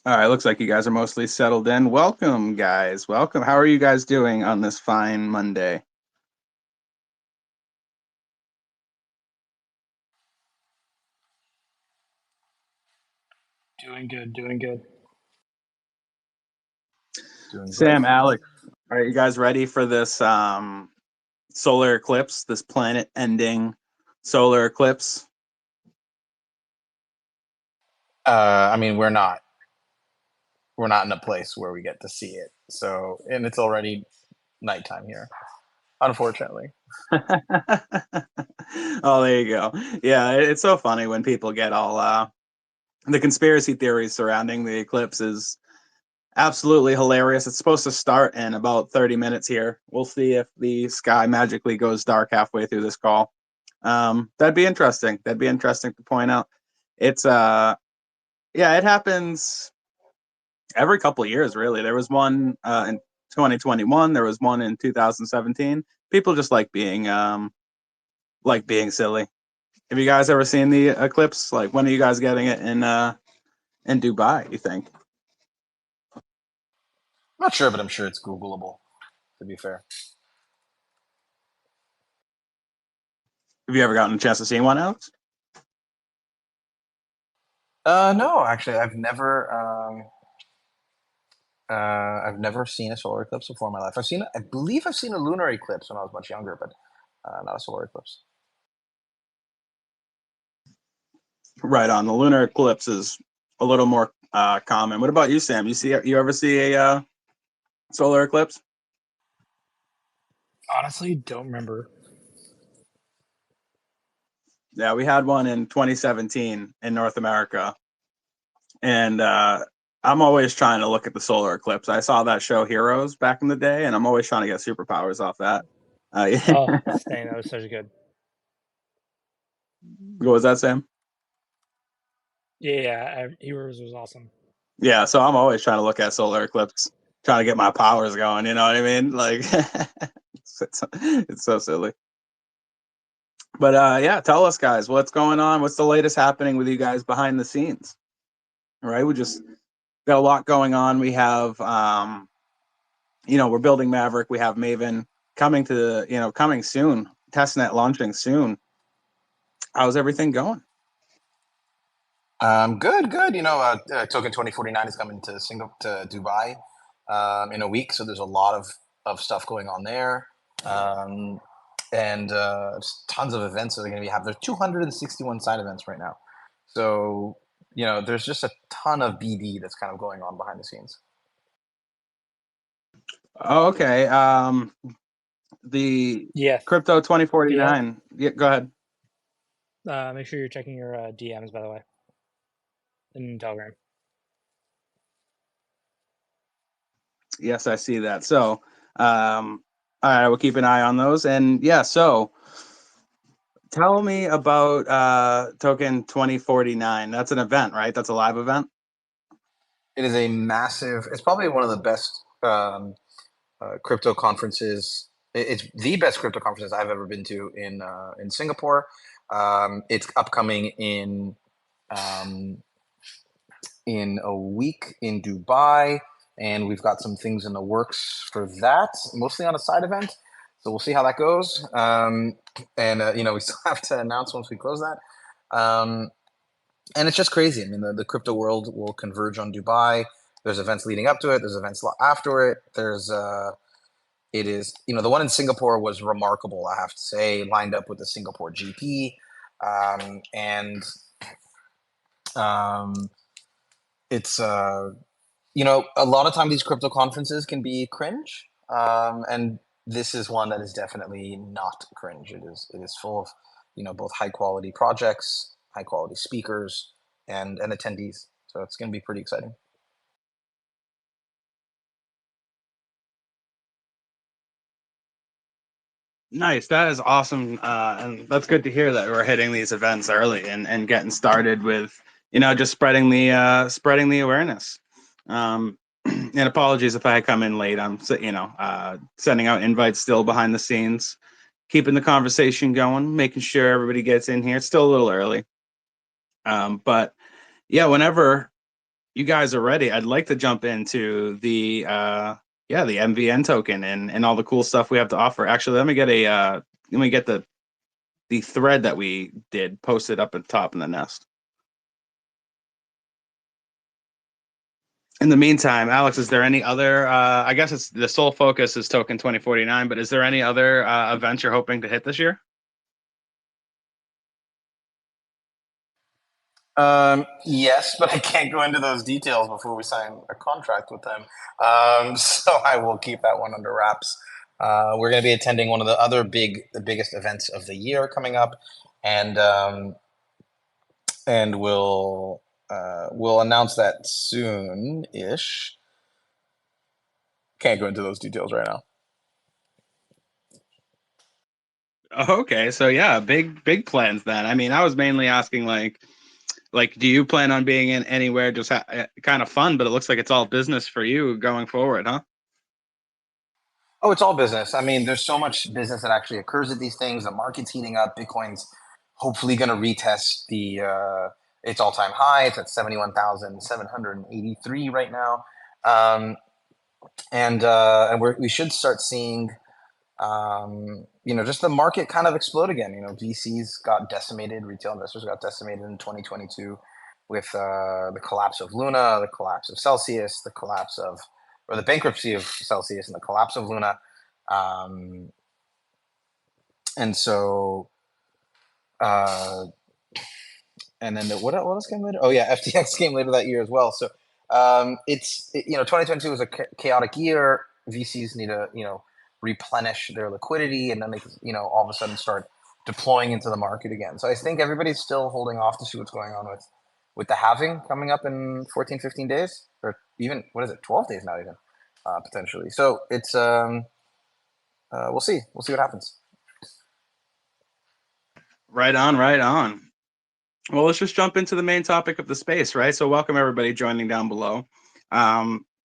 All right, looks like you guys are mostly settled in. Welcome, guys. Welcome. How are you guys doing on this fine Monday? Doing good, doing good. Doing great. Sam, Alex, are you guys ready for this solar eclipse, this planet-ending solar eclipse? I mean, we're not in a place where we get to see it. So, and it's already nighttime here, unfortunately. Oh, there you go. Yeah, it's so funny when people get all the conspiracy theories surrounding the eclipse is absolutely hilarious. It's supposed to start in about 30 minutes here. We'll see if the sky magically goes dark halfway through this call. That'd be interesting. That'd be interesting to point out. It's yeah, it happens every couple of years, really. There was one in 2021. There was one in 2017. People just like being silly. Have you guys ever seen the eclipse? Like, when are you guys getting it in Dubai? You think? I'm not sure, but I'm sure it's Googleable, to be fair. Have you ever gotten a chance to see one, Alex? No, actually, I've never seen a solar eclipse before in my life. I believe I've seen a lunar eclipse when I was much younger, but not a solar eclipse. Right on. The lunar eclipse is a little more common. What about you, Sam? You ever see a solar eclipse? Honestly, don't remember. Yeah, we had one in 2017 in North America, and I'm always trying to look at the solar eclipse. I saw that show Heroes back in the day, and I'm always trying to get superpowers off that. Yeah. Oh, dang, that was such good. What was that, Sam? Yeah, Heroes was awesome. Yeah, so I'm always trying to look at solar eclipse, trying to get my powers going. You know what I mean? Like, it's so silly. But yeah, tell us, guys, what's going on? What's the latest happening with you guys behind the scenes? All right, we just got a lot going on. We have, we're building Mavryk. We have Maven coming to, coming soon. Testnet launching soon. How's everything going? Good, good. Token 2049 is coming to Dubai in a week, so there's a lot of stuff going on there. And tons of events that are going to have. There's 261 side events right now, so there's just a ton of BD that's kind of going on behind the scenes. Oh, okay. The Yeah, Crypto yeah. 2049. Yeah, go ahead. Make sure you're checking your DMs, by the way, in Telegram. Yes, I see that. So, all right, we'll keep an eye on those. And yeah, so tell me about Token 2049. That's an event, right? That's a live event. It is a massive. It's probably one of the best crypto conferences. It's the best crypto conferences I've ever been to in Singapore. It's upcoming um, in a week in Dubai, and we've got some things in the works for that, mostly on a side event. So we'll see how that goes. And we still have to announce once we close that. And it's just crazy. I mean, the crypto world will converge on Dubai. There's events leading up to it. There's events after it. It is, the one in Singapore was remarkable, I have to say, lined up with the Singapore GP. And um, it's, a lot of time these crypto conferences can be cringe. And this is one that is definitely not cringe. It is full of, both high quality projects, high quality speakers, and attendees. So it's going to be pretty exciting. Nice. That is awesome. And that's good to hear that we're hitting these events early and getting started with, just spreading the awareness. And apologies if I come in late. I'm, sending out invites still behind the scenes, keeping the conversation going, making sure everybody gets in here. It's still a little early. But yeah, whenever you guys are ready, I'd like to jump into the the MVN token and all the cool stuff we have to offer. Actually, let me get the thread that we did posted up at the top in the nest. In the meantime, Alex, is there any other, I guess it's the sole focus is Token 2049, but is there any other events you're hoping to hit this year? Yes, but I can't go into those details before we sign a contract with them. So I will keep that one under wraps. We're going to be attending one of the biggest events of the year coming up, and we'll announce that soon-ish. Can't go into those details right now. Okay, so yeah, big plans then. I mean, I was mainly asking like, do you plan on being in anywhere just kind of fun, but it looks like it's all business for you going forward, huh? Oh, it's all business. I mean, there's so much business that actually occurs at these things. The market's heating up. Bitcoin's hopefully going to retest its all-time high. It's at 71,783 right now, and we should start seeing just the market kind of explode again. VCs got decimated, retail investors got decimated in 2022 with the collapse of Luna, the collapse of Celsius, the bankruptcy of Celsius and the collapse of Luna. And so, and then what else came later? Oh yeah, FTX came later that year as well. So 2022 was a chaotic year. VCs need to replenish their liquidity, and then they all of a sudden start deploying into the market again. So I think everybody's still holding off to see what's going on with the halving coming up in 14, 15 days, or even 12 days now even potentially. So it's we'll see what happens. Right on, right on. Well, let's just jump into the main topic of the space, right? So welcome everybody joining down below.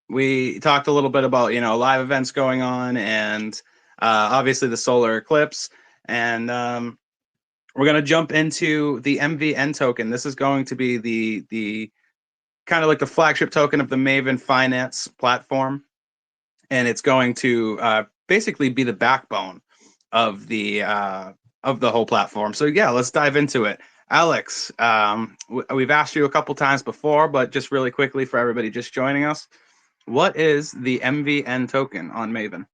We talked a little bit about, live events going on and obviously the solar eclipse. And we're going to jump into the MVN token. This is going to be the kind of like the flagship token of the MavenFinance platform. And it's going to basically be the backbone of the whole platform. So yeah, let's dive into it. Alex, we've asked you a couple times before, but just really quickly for everybody just joining us, what is the MVN token on Maven?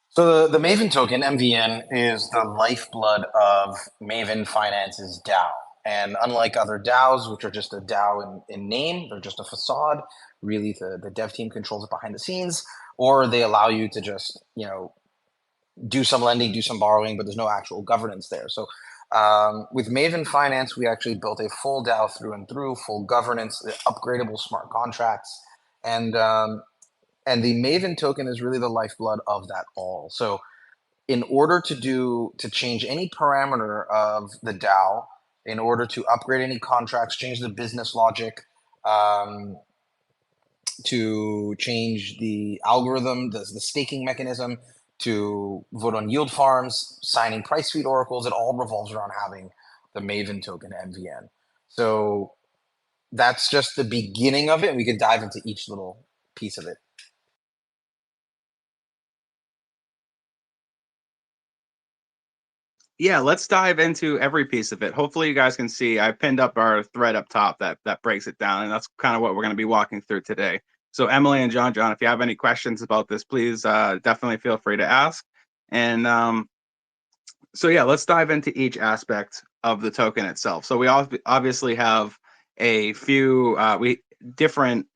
So the Maven token, MVN, is the lifeblood of MavenFinance's DAO. And unlike other DAOs, which are just a DAO in name, they're just a facade. Really, the dev team controls it behind the scenes, or they allow you to just, do some lending, do some borrowing, but there's no actual governance there. So with Maven Finance, we actually built a full DAO through and through, full governance, upgradable smart contracts, and the Maven token is really the lifeblood of that all. So in order to change any parameter of the DAO, in order to upgrade any contracts, change the business logic, to change the algorithm, the staking mechanism, to vote on yield farms, signing price feed oracles, it all revolves around having the Maven token MVN. So that's just the beginning of it. And we could dive into each little piece of it. Yeah, let's dive into every piece of it. Hopefully you guys can see I pinned up our thread up top that breaks it down, and that's kind of what we're going to be walking through today. So Emily and John, if you have any questions about this, please definitely feel free to ask. And so yeah, let's dive into each aspect of the token itself. So we obviously have a few different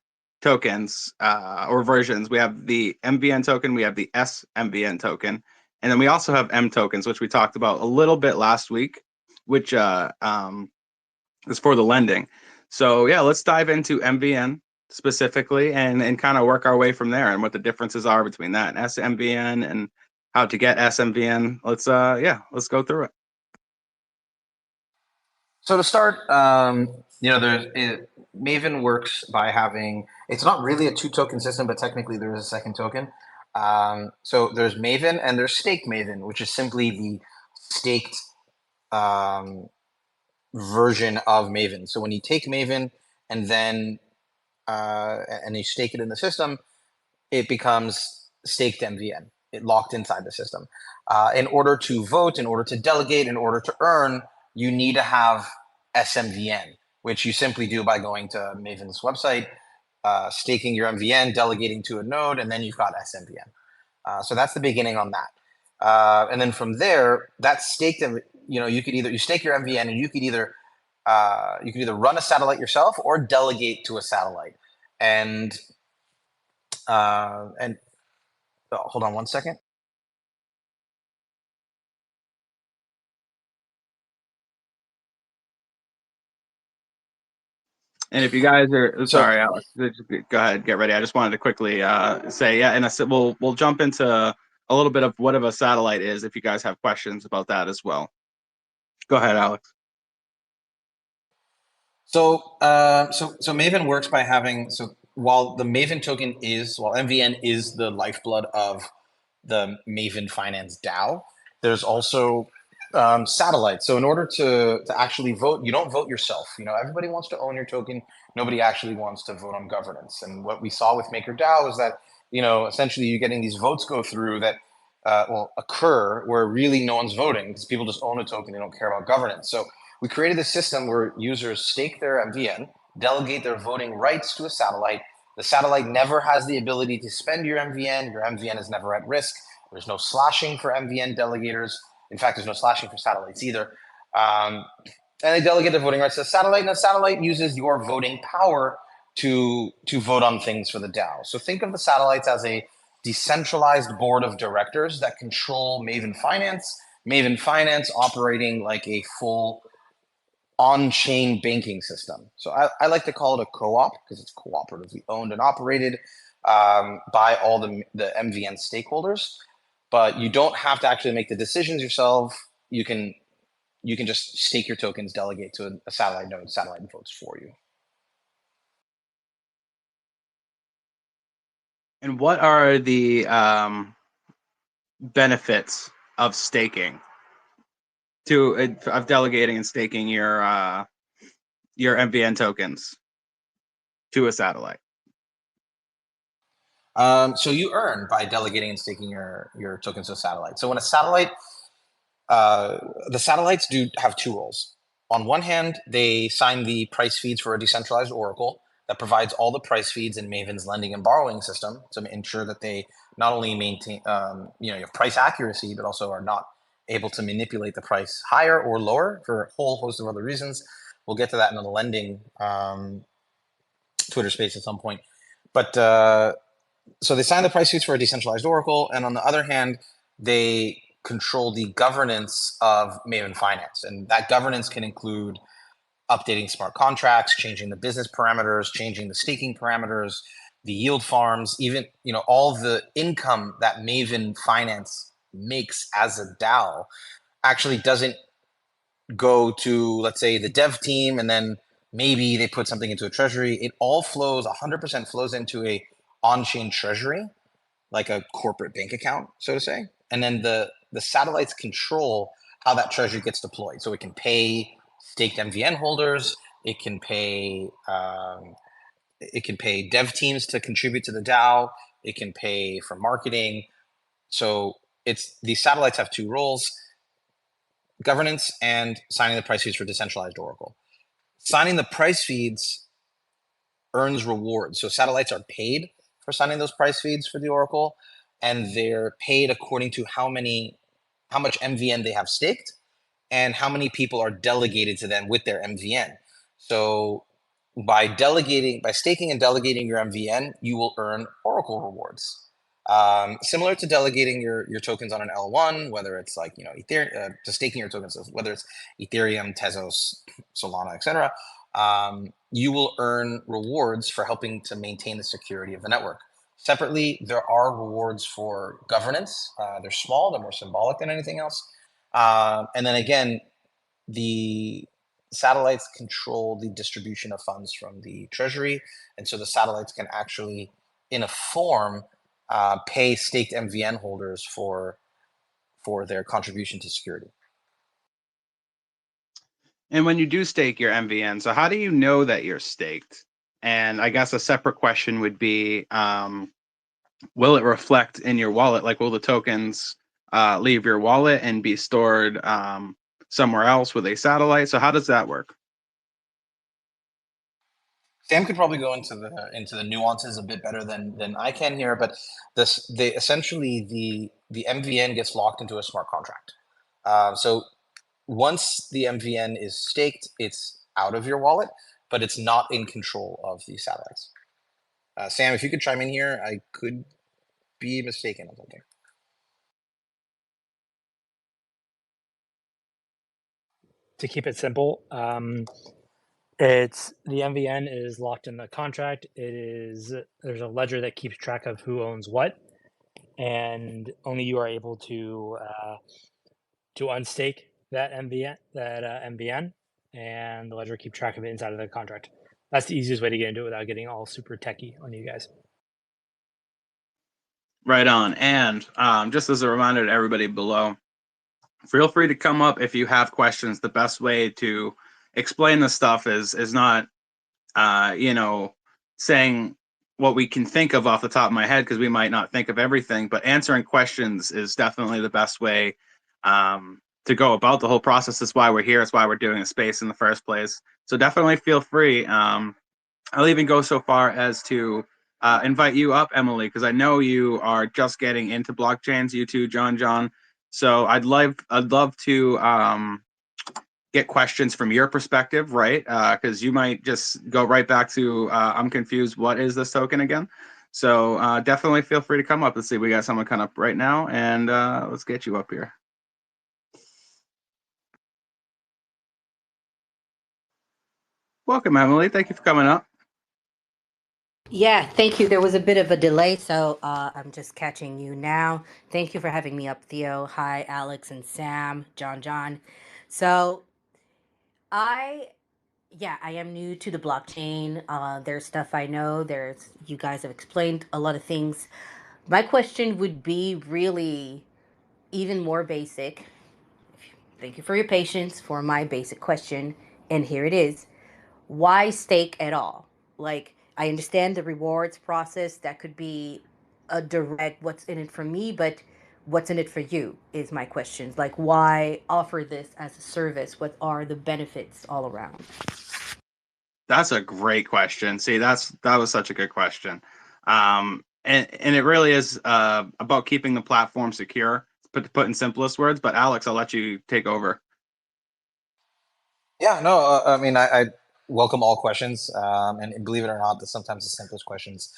tokens or versions. We have the MVN token, we have the sMVN token, and then we also have M tokens, which we talked about a little bit last week, which is for the lending. So yeah, let's dive into MVN specifically and kind of work our way from there and what the differences are between that and sMVN and how to get sMVN. Let's go through it. So to start, Maven works by having, it's not really a two token system, but technically there is a second token. So there's Maven and there's Stake Maven, which is simply the staked version of Maven. So when you take Maven, and then and you stake it in the system, it becomes staked MVN. It locked inside the system. In order to vote, in order to delegate, in order to earn, you need to have sMVN, which you simply do by going to Maven's website, staking your MVN, delegating to a node, and then you've got sMVN. So that's the beginning on that. And then from there, that's staked. You could either stake your MVN, and you could either run a satellite yourself or delegate to a satellite. And hold on one second. And if you guys are sorry, Alex, go ahead, get ready. I just wanted to quickly say, yeah, and we'll jump into a little bit of what a satellite is if you guys have questions about that as well. Go ahead, Alex. So Maven works by having, while the Maven token while MVN is the lifeblood of the MavenFinanceDAO, there's also satellites. So in order to actually vote, you don't vote yourself. Everybody wants to own your token. Nobody actually wants to vote on governance. And what we saw with MakerDAO is that, essentially you're getting these votes go through that occur where really no one's voting because people just own a token. They don't care about governance. So we created a system where users stake their MVN, delegate their voting rights to a satellite. The satellite never has the ability to spend your MVN. Your MVN is never at risk. There's no slashing for MVN delegators. In fact, there's no slashing for satellites either. And they delegate their voting rights to the satellite, and the satellite uses your voting power to vote on things for the DAO. So think of the satellites as a decentralized board of directors that control Maven Finance. Maven Finance operating like a full on-chain banking system. So I like to call it a co-op because it's cooperatively owned and operated by all the MVN stakeholders. But you don't have to actually make the decisions yourself. You can just stake your tokens, delegate to a satellite node, satellite votes for you. And what are the benefits of staking of delegating and staking your MVN tokens to a satellite? So you earn by delegating and staking your tokens to a satellite. So when a satellite, the satellites do have two roles. On one hand, they sign the price feeds for a decentralized oracle that provides all the price feeds in Maven's lending and borrowing system to ensure that they not only maintain, your price accuracy, but also are not able to manipulate the price higher or lower for a whole host of other reasons. We'll get to that in the lending Twitter space at some point. But so they sign the price feeds for a decentralized oracle, and on the other hand, they control the governance of Maven Finance, and that governance can include updating smart contracts, changing the business parameters, changing the staking parameters, the yield farms, even all the income that Maven Finance makes as a DAO actually doesn't go to, let's say, the dev team and then maybe they put something into a treasury. It all flows, 100% flows into a on-chain treasury, like a corporate bank account, so to say. And then the satellites control how that treasury gets deployed. So it can pay staked MVN holders. It can pay dev teams to contribute to the DAO. It can pay for marketing. So these satellites have two roles: governance and signing the price feeds for decentralized oracle. Signing the price feeds earns rewards. So satellites are paid for signing those price feeds for the oracle, and they're paid according to how much MVN they have staked and how many people are delegated to them with their MVN. So by staking and delegating your MVN, you will earn oracle rewards. Similar to delegating your tokens on an L1, whether it's like Ethereum, to staking your tokens, whether it's Ethereum, Tezos, Solana, etc. You will earn rewards for helping to maintain the security of the network. Separately, there are rewards for governance. They're small, they're more symbolic than anything else. And then again, the satellites control the distribution of funds from the treasury. And so the satellites can actually, in a form, pay staked MVN holders for their contribution to security. And when you do stake your MVN, so how do you know that you're staked? And I guess a separate question would be, will it reflect in your wallet? Like, will the tokens leave your wallet and be stored somewhere else with a satellite? So how does that work? Sam could probably go into the nuances a bit better than I can here, but essentially the MVN gets locked into a smart contract. So once the MVN is staked, it's out of your wallet, but it's not in control of these satellites. Sam, if you could chime in here, I could be mistaken on something. To keep it simple, it's the MVN is locked in the contract. There's a ledger that keeps track of who owns what, and only you are able to unstake that MVN, and the ledger keep track of it inside of the contract. That's the easiest way to get into it without getting all super techie on you guys. Right on. And just as a reminder to everybody below, feel free to come up if you have questions. The best way to explain this stuff is not, saying what we can think of off the top of my head, because we might not think of everything, but answering questions is definitely the best way to go about the whole process. That's why we're here. That's why we're doing a space in the first place. So definitely feel free. I'll even go so far as to invite you up, Emily, because I know you are just getting into blockchains. You too, John. So I'd love to get questions from your perspective, right? Because you might just go right back to I'm confused. What is this token again? So definitely feel free to come up. Let's see. We got someone coming up right now, and let's get you up here. Welcome, Emily. Thank you for coming up. Yeah, thank you. There was a bit of a delay, so I'm just catching you now. Thank you for having me up, Theo. Hi, Alex and Sam, John. So I, yeah, I am new to the blockchain. There's stuff I know. You guys have explained a lot of things. My question would be really even more basic. Thank you for your patience for my basic question, and here it is. Why stake at all? Like, I understand the rewards process. That could be a direct what's in it for me, but what's in it for you is my question. Like, why offer this as a service? What are the benefits all around? That's a great question. See, that was such a good question. And it really is about keeping the platform secure, put in simplest words. But Alex, I'll let you take over. Yeah, no, I mean, I welcome all questions, and believe it or not, that sometimes the simplest questions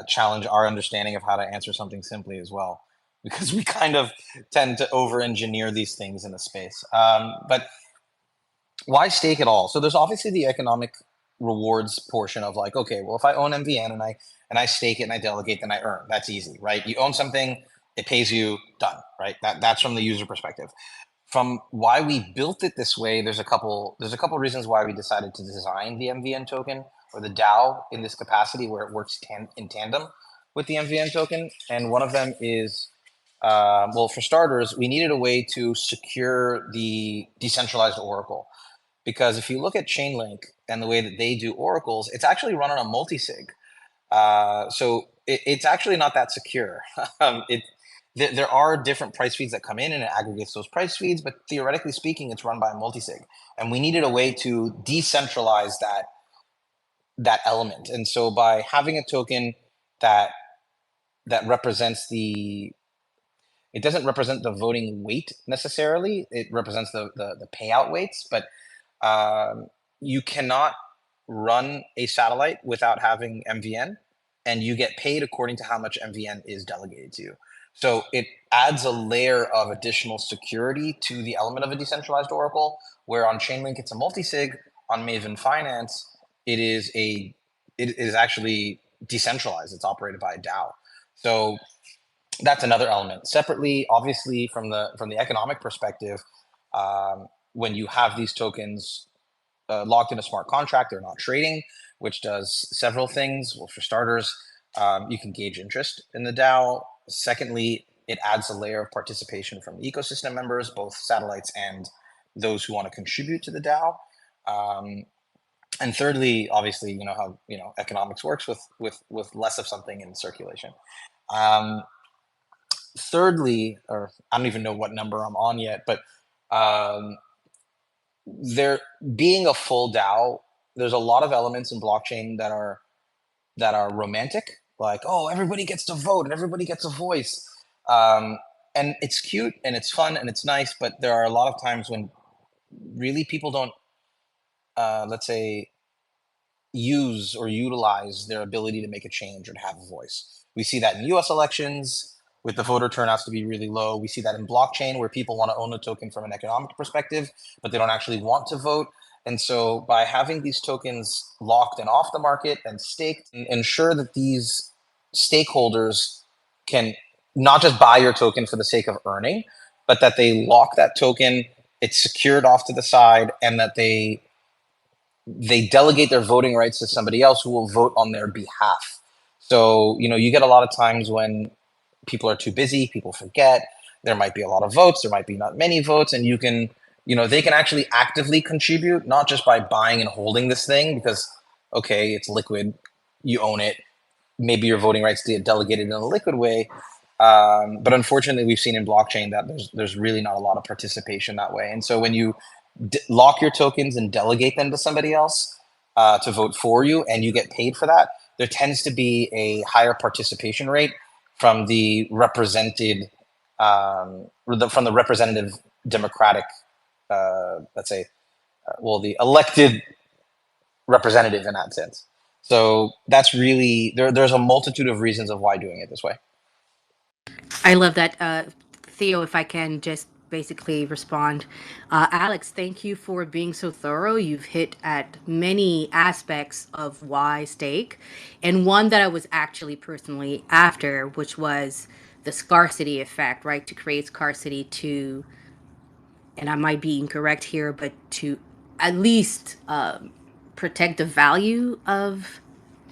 challenge our understanding of how to answer something simply as well, because we kind of tend to over-engineer these things in the space. But why stake at all? So there's obviously the economic rewards portion of like, okay, well, if I own MVN and I stake it and I delegate, then I earn. That's easy, right? You own something, it pays you, done, right? That's from the user perspective. From why we built it this way, there's a couple reasons why we decided to design the MVN token or the DAO in this capacity where it works in tandem with the MVN token. And one of them is, well, for starters, we needed a way to secure the decentralized oracle. Because if you look at Chainlink and the way that they do oracles, it's actually run on a multi-sig. So it's actually not that secure. There are different price feeds that come in and it aggregates those price feeds, but theoretically speaking, it's run by a multi-sig. And we needed a way to decentralize that element. And so by having a token that represents it doesn't represent the voting weight necessarily, it represents the payout weights, but you cannot run a satellite without having MVN, and you get paid according to how much MVN is delegated to you. So it adds a layer of additional security to the element of a decentralized oracle, where on Chainlink it's a multi-sig, on MavenFinance it is actually decentralized. It's operated by a DAO. So that's another element. Separately, obviously, from the economic perspective, when you have these tokens locked in a smart contract, they're not trading, which does several things. Well, for starters, you can gauge interest in the DAO. Secondly, it adds a layer of participation from ecosystem members, both satellites and those who want to contribute to the DAO. And thirdly, obviously, how economics works with less of something in circulation. Thirdly, or I don't even know what number I'm on yet, but there being a full DAO, there's a lot of elements in blockchain that are romantic, like, oh, everybody gets to vote and everybody gets a voice, and it's cute and it's fun and it's nice, but there are a lot of times when really people don't, let's say, use or utilize their ability to make a change or to have a voice. We see that in US elections with the voter turnouts to be really low. We see that in blockchain where people want to own a token from an economic perspective, but they don't actually want to vote. And so by having these tokens locked and off the market and staked, ensure that these stakeholders can not just buy your token for the sake of earning, but that they lock that token, it's secured off to the side, and that they delegate their voting rights to somebody else who will vote on their behalf. So, you get a lot of times when people are too busy, people forget, there might be a lot of votes, there might be not many votes, and they can actually actively contribute, not just by buying and holding this thing because, okay, it's liquid, you own it, maybe your voting rights get delegated in a liquid way. But unfortunately, we've seen in blockchain that there's really not a lot of participation that way. And so when you lock your tokens and delegate them to somebody else to vote for you, and you get paid for that, there tends to be a higher participation rate from the represented, from the representative democratic, let's say, the elected representative in that sense. So that's really, there's a multitude of reasons of why doing it this way. I love that. Theo, if I can just basically respond. Alex, thank you for being so thorough. You've hit at many aspects of why stake, and one that I was actually personally after, which was the scarcity effect, right? To create scarcity to, and I might be incorrect here, but to at least protect the value of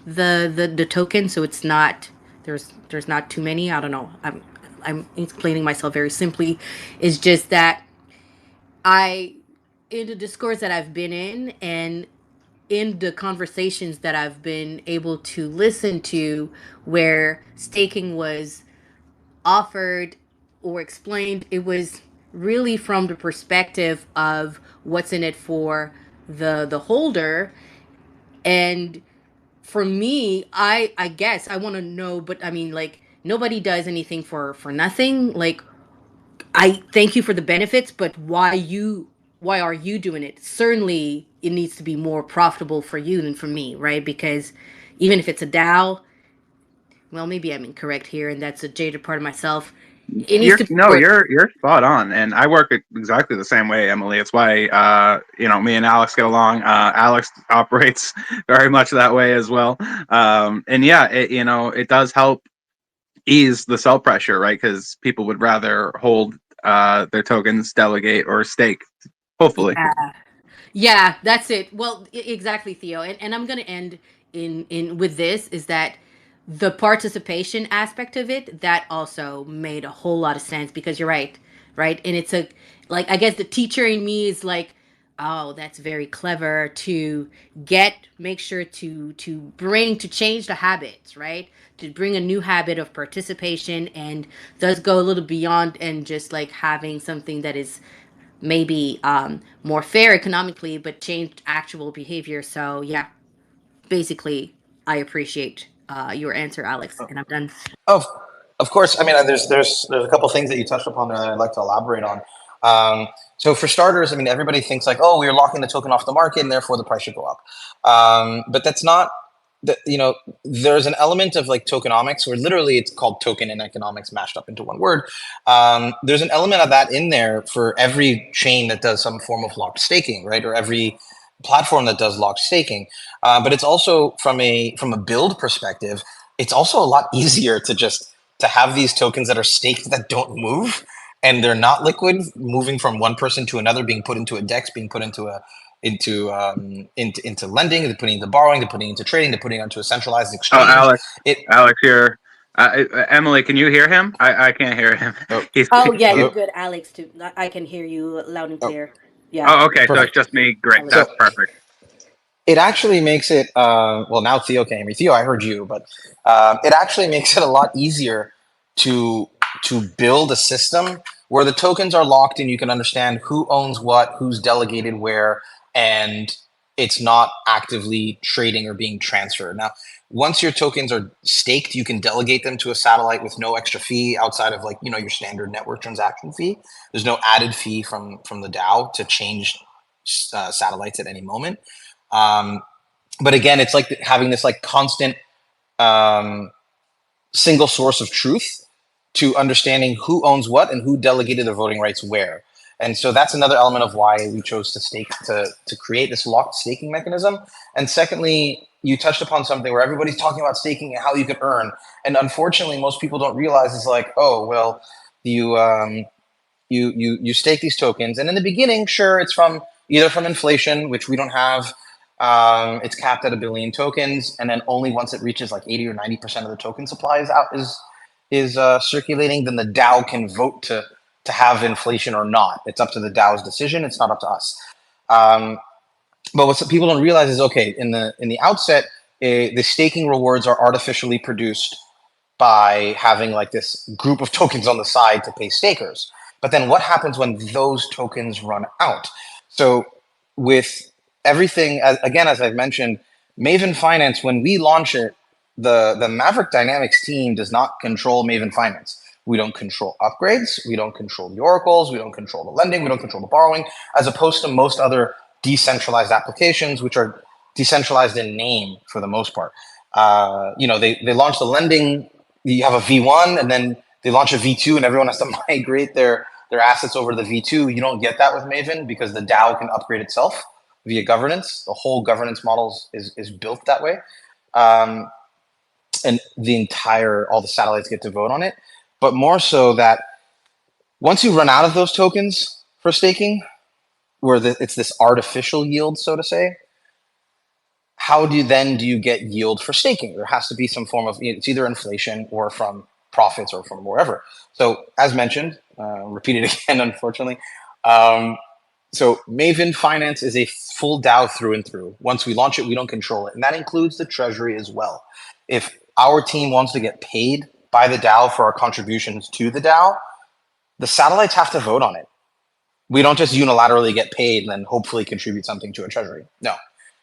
the token, so it's not there's not too many. I don't know. I'm explaining myself very simply. Is just that in the discourse that I've been in, and in the conversations that I've been able to listen to, where staking was offered or explained, it was really from the perspective of what's in it for the holder. And for me, I guess I want to know, but I mean, like, nobody does anything for nothing. Like, I thank you for the benefits, but why are you doing it? Certainly it needs to be more profitable for you than for me, right? Because even if it's a DAO, well, maybe I'm incorrect here, and that's a jaded part of myself. It needs to be more. You're spot on, and I work exactly the same way, Emily. It's why me and Alex get along. Alex operates very much that way as well, and yeah, it does help ease the sell pressure, right? Because people would rather hold their tokens, delegate, or stake. Hopefully, Yeah, that's it. Well, exactly, Theo. And I'm gonna end in with this, is that the participation aspect of it, that also made a whole lot of sense, because you're right, right? And it's a, like, I guess the teacher in me is like, oh, that's very clever to make sure to change the habits, right? To bring a new habit of participation, and does go a little beyond and just like having something that is maybe more fair economically, but changed actual behavior. So yeah, basically, I appreciate your answer, Alex, and I'm done. Of course. I mean, there's a couple things that you touched upon that I'd like to elaborate on. So for starters, I mean, everybody thinks like, oh, we're locking the token off the market, and therefore the price should go up. But that's not. There's an element of like tokenomics, or literally it's called token and economics mashed up into one word. There's an element of that in there for every chain that does some form of locked staking, right? Or every platform that does locked staking. But it's also from a build perspective, it's also a lot easier to have these tokens that are staked that don't move, and they're not liquid, moving from one person to another, being put into a DEX, being put into lending, they're putting into borrowing, they're putting into trading, they're putting onto a centralized exchange. Oh, Alex here. Emily, can you hear him? I can't hear him. Oh yeah, you're good, Alex. Too. I can hear you loud and clear. Yeah. Oh, okay. So it's Perfect. just me. Great. Alex. So That's perfect. it actually makes it, well, now Theo can't hear me. Theo, I heard you, but it actually makes it a lot easier to build a system where the tokens are locked and you can understand who owns what, who's delegated where, and it's not actively trading or being transferred. Now, once your tokens are staked, you can delegate them to a satellite with no extra fee outside of like, you know, your standard network transaction fee. There's no added fee from the DAO to change satellites at any moment. But again, it's like having this like constant um, single source of truth to understanding who owns what and who delegated the voting rights where. And so that's another element of why we chose to stake to create this locked staking mechanism. And secondly, you touched upon something where everybody's talking about staking and how you can earn. And unfortunately, most people don't realize it's like, oh, well, you you stake these tokens, and in the beginning, sure, it's from either from inflation, which we don't have. It's capped at 1 billion tokens, and then only once it reaches like 80 or 90% of the token supply is circulating, then the DAO can vote to have inflation or not. It's up to the DAO's decision. It's not up to us. But what some people don't realize is, okay, in the outset, the staking rewards are artificially produced by having like this group of tokens on the side to pay stakers. But then what happens when those tokens run out? So with everything, again, as I've mentioned, Maven Finance, when we launch it, the Mavryk Dynamics team does not control Maven Finance. We don't control upgrades. We don't control the oracles. We don't control the lending. We don't control the borrowing, as opposed to most other decentralized applications, which are decentralized in name for the most part. You know, they launched the lending. You have a V1, and then they launch a V2, and everyone has to migrate their assets over to the V2. You don't get that with Maven because the DAO can upgrade itself via governance. The whole governance model is built that way. And all the satellites get to vote on it. But more so that once you run out of those tokens for staking, where it's this artificial yield, so to say, how do you get yield for staking? There has to be some form of, it's either inflation or from profits or from wherever. So as mentioned, repeat it again, unfortunately. So Maven Finance is a full DAO through and through. Once we launch it, we don't control it. And that includes the treasury as well. If our team wants to get paid by the DAO for our contributions to the DAO, the satellites have to vote on it. We don't just unilaterally get paid and then hopefully contribute something to a treasury. No,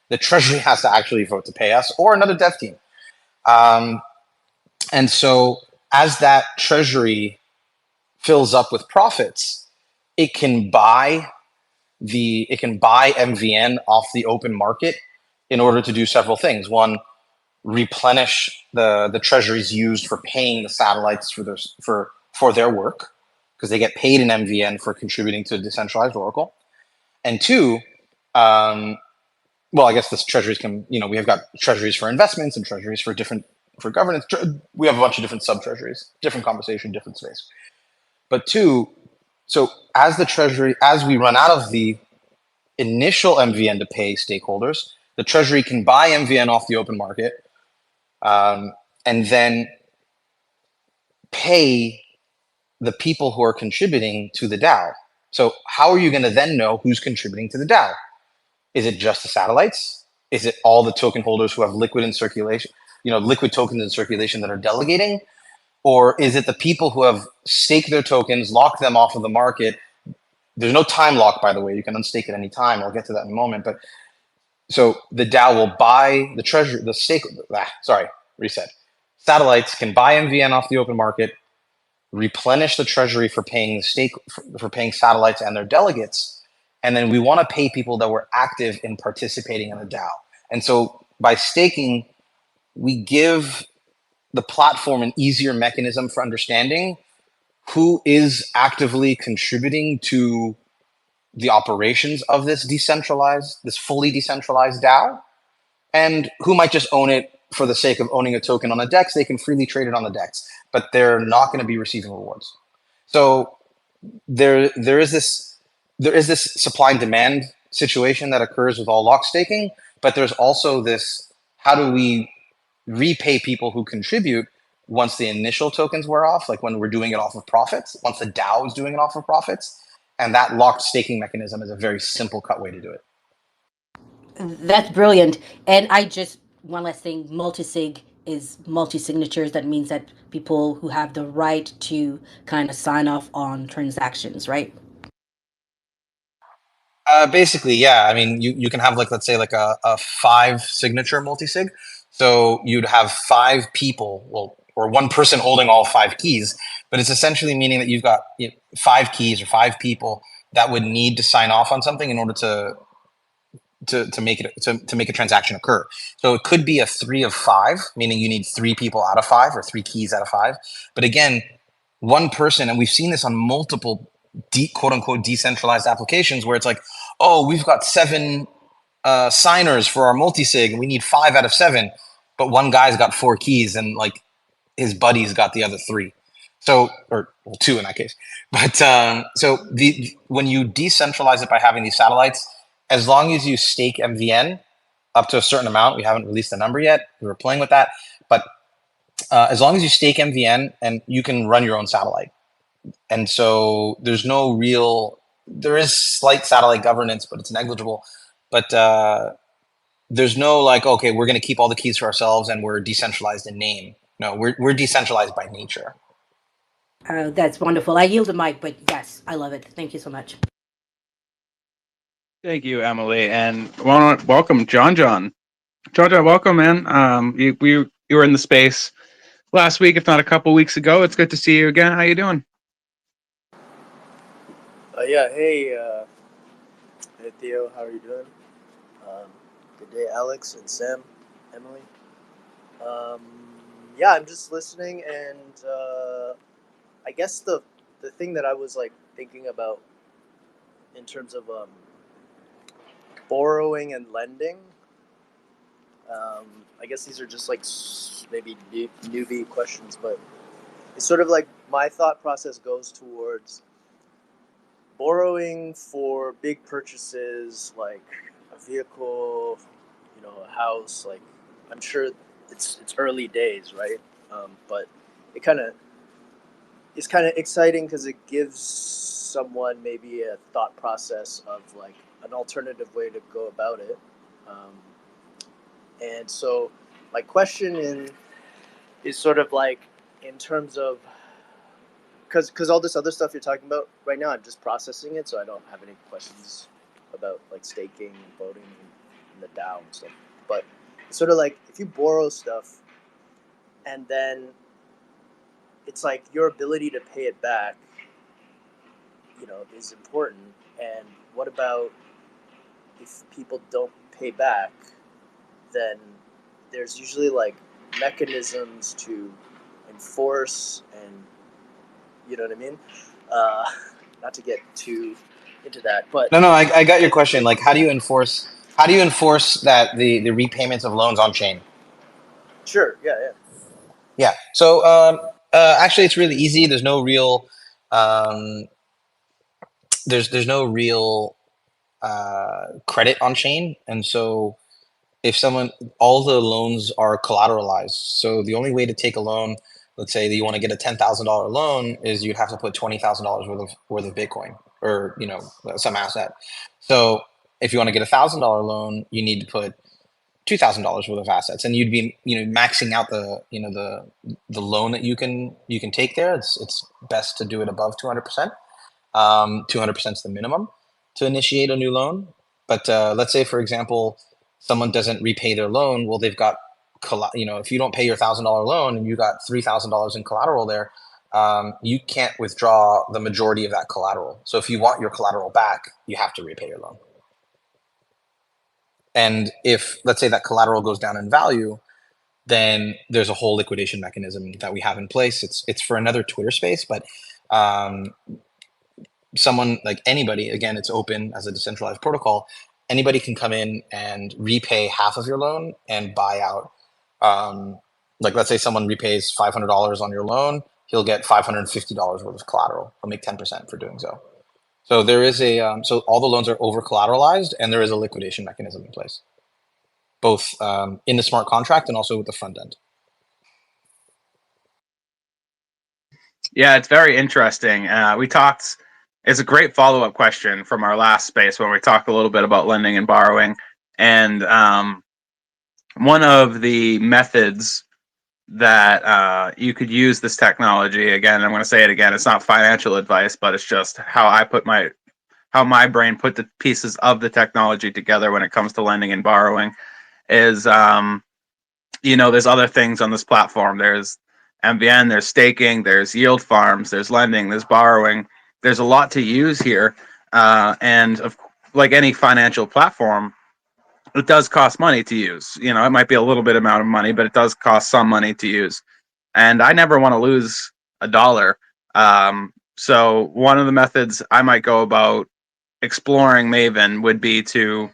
the treasury has to actually vote to pay us or another dev team. And so as that treasury fills up with profits, it can buy MVN off the open market in order to do several things. One, replenish the treasuries used for paying the satellites for their work, because they get paid in MVN for contributing to a decentralized oracle. And two, well, I guess this treasuries can, we have got treasuries for investments and treasuries for governance. We have a bunch of different sub treasuries, different conversation, different space. But two, so as we run out of the initial MVN to pay stakeholders, the treasury can buy MVN off the open market, and then pay the people who are contributing to the DAO. So how are you going to then know who's contributing to the DAO? Is it just the satellites? Is it all the token holders who have liquid in circulation, liquid tokens in circulation that are delegating? Or is it the people who have staked their tokens, locked them off of the market? There's no time lock, by the way. You can unstake at any time. I'll get to that in a moment. But so the DAO will buy the treasury, reset. Satellites can buy MVN off the open market, replenish the treasury for paying for paying satellites and their delegates, and then we want to pay people that were active in participating in the DAO. And so by staking, we give the platform an easier mechanism for understanding who is actively contributing to the operations of this fully decentralized DAO, and who might just own it for the sake of owning a token on the DEX. They can freely trade it on the DEX, but they're not going to be receiving rewards. So there is this supply and demand situation that occurs with all lock staking, but there's also this: how do we repay people who contribute once the initial tokens wear off, like when we're doing it off of profits, once the DAO is doing it off of profits? And that locked staking mechanism is a very simple cut way to do it. That's brilliant. And I just, one last thing, multi-sig is multi-signatures. That means that people who have the right to kind of sign off on transactions, right? Basically, yeah. I mean, you can have like, let's say like a 5 signature multi-sig. So you'd have 5 people, well, or one person holding all 5 keys, but it's essentially meaning that you've got 5 keys or 5 people that would need to sign off on something in order to make it to make a transaction occur. So it could be a 3 of 5, meaning you need 3 people out of 5 or 3 keys out of 5. But again, one person, and we've seen this on multiple quote unquote decentralized applications where it's like, oh, we've got 7 signers for our multi-sig and we need 5 out of 7, but one guy's got 4 keys and like his buddy's got the other 3. So, or well, 2 in that case. But so when you decentralize it by having these satellites, as long as you stake MVN up to a certain amount, we haven't released the number yet. We were playing with that, but as long as you stake MVN and you can run your own satellite. And so there's no real, there is slight satellite governance, but it's negligible. But there's no like, okay, we're going to keep all the keys for ourselves and we're decentralized in name. No, we're decentralized by nature. That's wonderful. I yield the mic, but yes, I love it. Thank you so much. Thank you, Emily, and welcome, John. John, welcome, man. You were in the space last week, if not a couple weeks ago. It's good to see you again. How you doing? Yeah, hey Theo, how are you doing? Good day, Alex and Sam, Emily. Yeah, I'm just listening, and I guess the thing that I was like thinking about in terms of borrowing and lending. I guess these are just like maybe newbie questions, but it's sort of like my thought process goes towards borrowing for big purchases like a vehicle, a house. Like, I'm sure it's early days, right? But it it's kind of exciting because it gives someone maybe a thought process of like an alternative way to go about it. And so my question is sort of like in terms of, because all this other stuff you're talking about right now, I'm just processing it, so I don't have any questions about like staking and voting and the DAO and stuff. But it's sort of like if you borrow stuff and then it's like your ability to pay it back, is important. And what about if people don't pay back? Then there's usually like mechanisms to enforce, and you know what I mean? Not to get too into that, but No, I got your question. Like, how do you enforce that the repayments of loans on chain? Sure, yeah. Yeah. So actually, it's really easy. There's no real there's no real credit on chain, and so if all the loans are collateralized. So the only way to take a loan, let's say that you want to get a $10,000 loan, is you'd have to put $20,000 worth of Bitcoin or some asset. So if you want to get $1,000 loan, you need to put $2,000 worth of assets, and you'd be maxing out the loan that you can take there. It's best to do it above 200%. 200% is the minimum to initiate a new loan. But let's say, for example, someone doesn't repay their loan. Well, they've got, if you don't pay your $1,000 loan and you got $3,000 in collateral there, you can't withdraw the majority of that collateral. So if you want your collateral back, you have to repay your loan. And if, let's say, that collateral goes down in value, then there's a whole liquidation mechanism that we have in place. It's for another Twitter space, but someone, like anybody, again, it's open as a decentralized protocol. Anybody can come in and repay half of your loan and buy out. Like, let's say someone repays $500 on your loan, he'll get $550 worth of collateral. He'll make 10% for doing so. So there is so all the loans are over collateralized, and there is a liquidation mechanism in place, both in the smart contract and also with the front end. Yeah, it's very interesting. We talked it's a great follow-up question from our last space when we talked a little bit about lending and borrowing. And one of the methods that you could use this technology, again, I'm going to say it again, it's not financial advice, but it's just how my brain put the pieces of the technology together when it comes to lending and borrowing is, there's other things on this platform. There's MVN, there's staking, there's yield farms, there's lending, there's borrowing. There's a lot to use here. Like any financial platform, it does cost money to use. It might be a little bit amount of money, but it does cost some money to use. And I never want to lose a dollar. So one of the methods I might go about exploring Maven would be to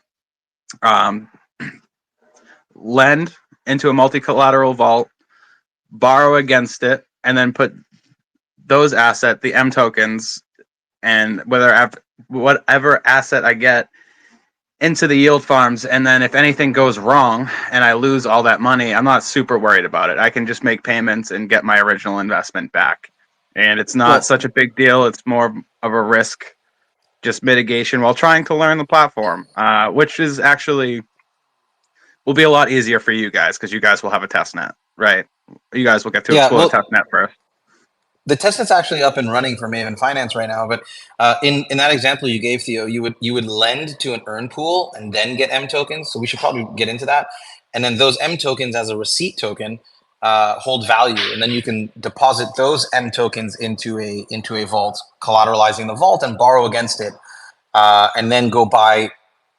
lend into a multi-collateral vault, borrow against it, and then put those the M tokens, and whatever asset I get into the yield farms. And then if anything goes wrong and I lose all that money, I'm not super worried about it. I can just make payments and get my original investment back. And it's not such a big deal. It's more of a risk, just mitigation while trying to learn the platform, which is actually will be a lot easier for you guys because you guys will have a test net, right? You guys will get to explore the test net first. The testnet's actually up and running for Maven Finance right now, but in that example you gave, Theo, you would lend to an earn pool and then get M tokens. So we should probably get into that. And then those M tokens as a receipt token hold value, and then you can deposit those M tokens into a vault, collateralizing the vault, and borrow against it, and then go buy,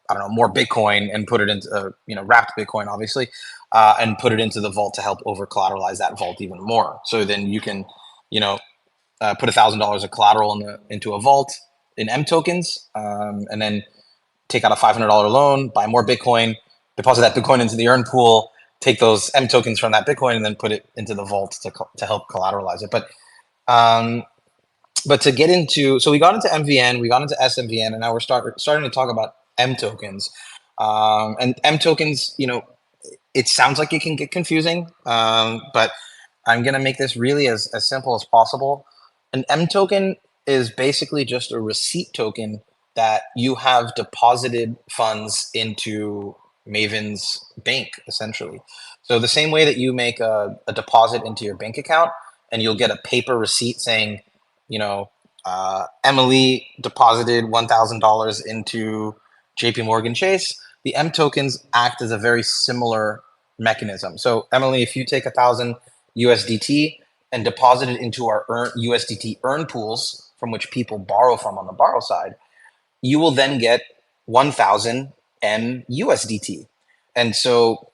I don't know, more Bitcoin and put it into wrapped Bitcoin, obviously, and put it into the vault to help over collateralize that vault even more. So then you can put $1,000 of collateral into a vault in M tokens, and then take out a $500 loan, buy more Bitcoin, deposit that Bitcoin into the earn pool, take those M tokens from that Bitcoin, and then put it into the vault to help collateralize it. But to get into, so we got into MVN, we got into sMVN, and now we're starting to talk about M tokens. And M tokens, it sounds like it can get confusing, but I'm going to make this really as simple as possible. An M token is basically just a receipt token that you have deposited funds into Maven's bank, essentially. So the same way that you make a deposit into your bank account and you'll get a paper receipt saying, Emily deposited $1,000 into JP Morgan Chase, the M tokens act as a very similar mechanism. So Emily, if you take 1,000 USDT and deposit it into our USDT earn pools from which people borrow from on the borrow side, you will then get 1,000 M USDT. And so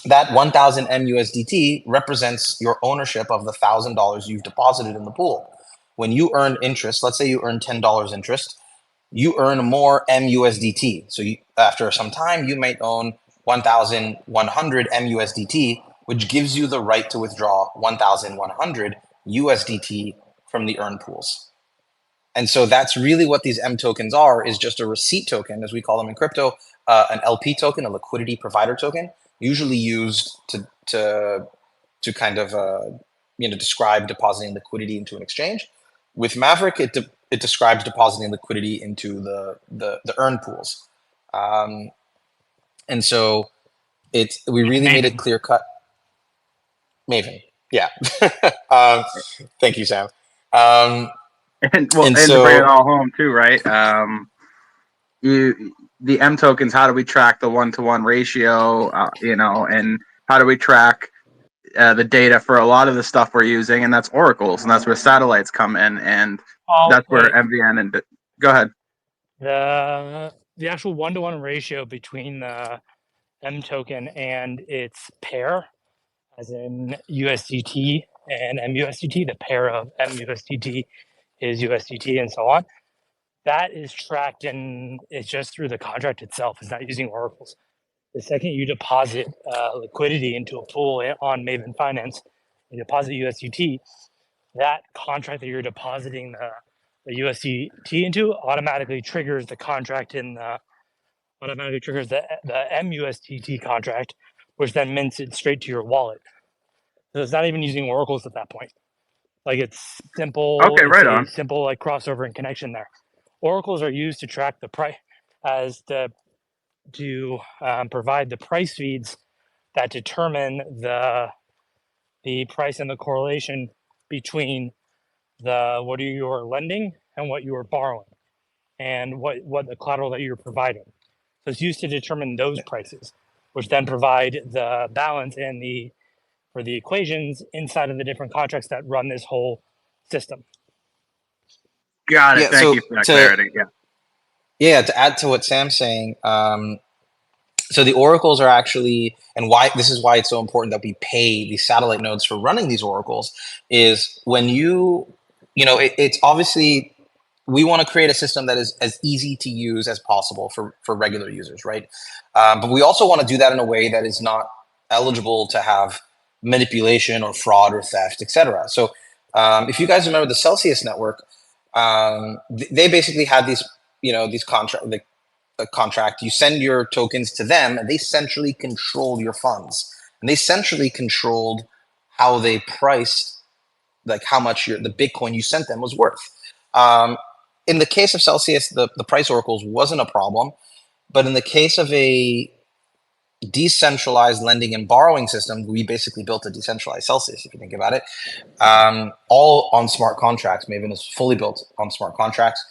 that 1,000 M USDT represents your ownership of the $1,000 you've deposited in the pool. When you earn interest, let's say you earn $10 interest, you earn more M USDT. So after some time, you might own 1,100 M USDT, which gives you the right to withdraw 1,100 USDT from the earn pools. And so that's really what these M tokens are, is just a receipt token, as we call them in crypto, an LP token, a liquidity provider token, usually used to kind of describe depositing liquidity into an exchange. With Mavryk, it describes depositing liquidity into the earn pools. And so we really made it clear cut. Maven, yeah. Thank you, Sam. And to bring it all home too, right? The M tokens. How do we track the 1-to-1 ratio? And how do we track the data for a lot of the stuff we're using? And that's oracles, and that's where satellites come in, and that's where MVN and go ahead. The actual 1-to-1 ratio between the M token and its pair, as in USDT and MUSDT, the pair of MUSDT is USDT and so on. That is tracked, and it's just through the contract itself. It's not using oracles. The second you deposit liquidity into a pool on Maven Finance, you deposit USDT, that contract that you're depositing the USDT into automatically triggers the contract automatically triggers the MUSDT contract, which then mints it straight to your wallet. So it's not even using oracles at that point. Like, it's simple. Okay, right on. Simple crossover and connection there. oracles are used to track the price to provide the price feeds that determine the price and the correlation between what you are lending and what you are borrowing, and what the collateral that you're providing. So it's used to determine those prices, which then provide the balance and for the equations inside of the different contracts that run this whole system. Got it. Yeah. Thank So you for that clarity. Yeah. to add to what Sam's saying, so the oracles are actually, and why this is why it's so important that we pay these satellite nodes for running these oracles, is when it's obviously, we want to create a system that is as easy to use as possible for regular users, right? But we also want to do that in a way that is not eligible to have manipulation or fraud or theft, etc. So if you guys remember the Celsius network, they basically had these contract. You send your tokens to them, and they centrally control your funds, and they centrally controlled how they priced, like how much the Bitcoin you sent them was worth. In the case of Celsius, the price oracles wasn't a problem, but in the case of a decentralized lending and borrowing system, we basically built a decentralized Celsius, if you think about it, all on smart contracts. Maven is fully built on smart contracts.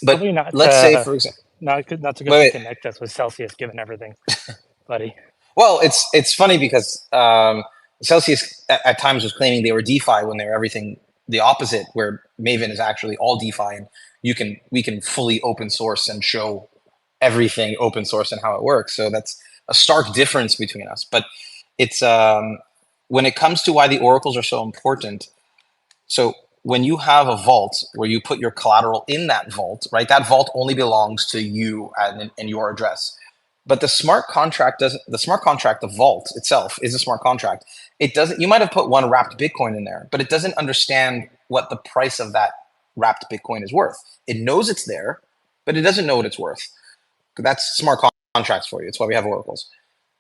But let's say, for example, not a good to connect us with Celsius, given everything, buddy. Well, it's funny because Celsius at times was claiming they were DeFi when they were everything the opposite, where Maven is actually all DeFi, and we can fully open source and show everything open source and how it works. So that's a stark difference between us. But it's when it comes to why the oracles are so important. So when you have a vault where you put your collateral in that vault, right? That vault only belongs to you and your address. But the smart contract doesn't. The smart contract, the vault itself, is a smart contract. It doesn't. You might have put one wrapped Bitcoin in there, but it doesn't understand what the price of that wrapped Bitcoin is worth. It knows it's there, but it doesn't know what it's worth. That's smart contracts for you. It's why we have oracles.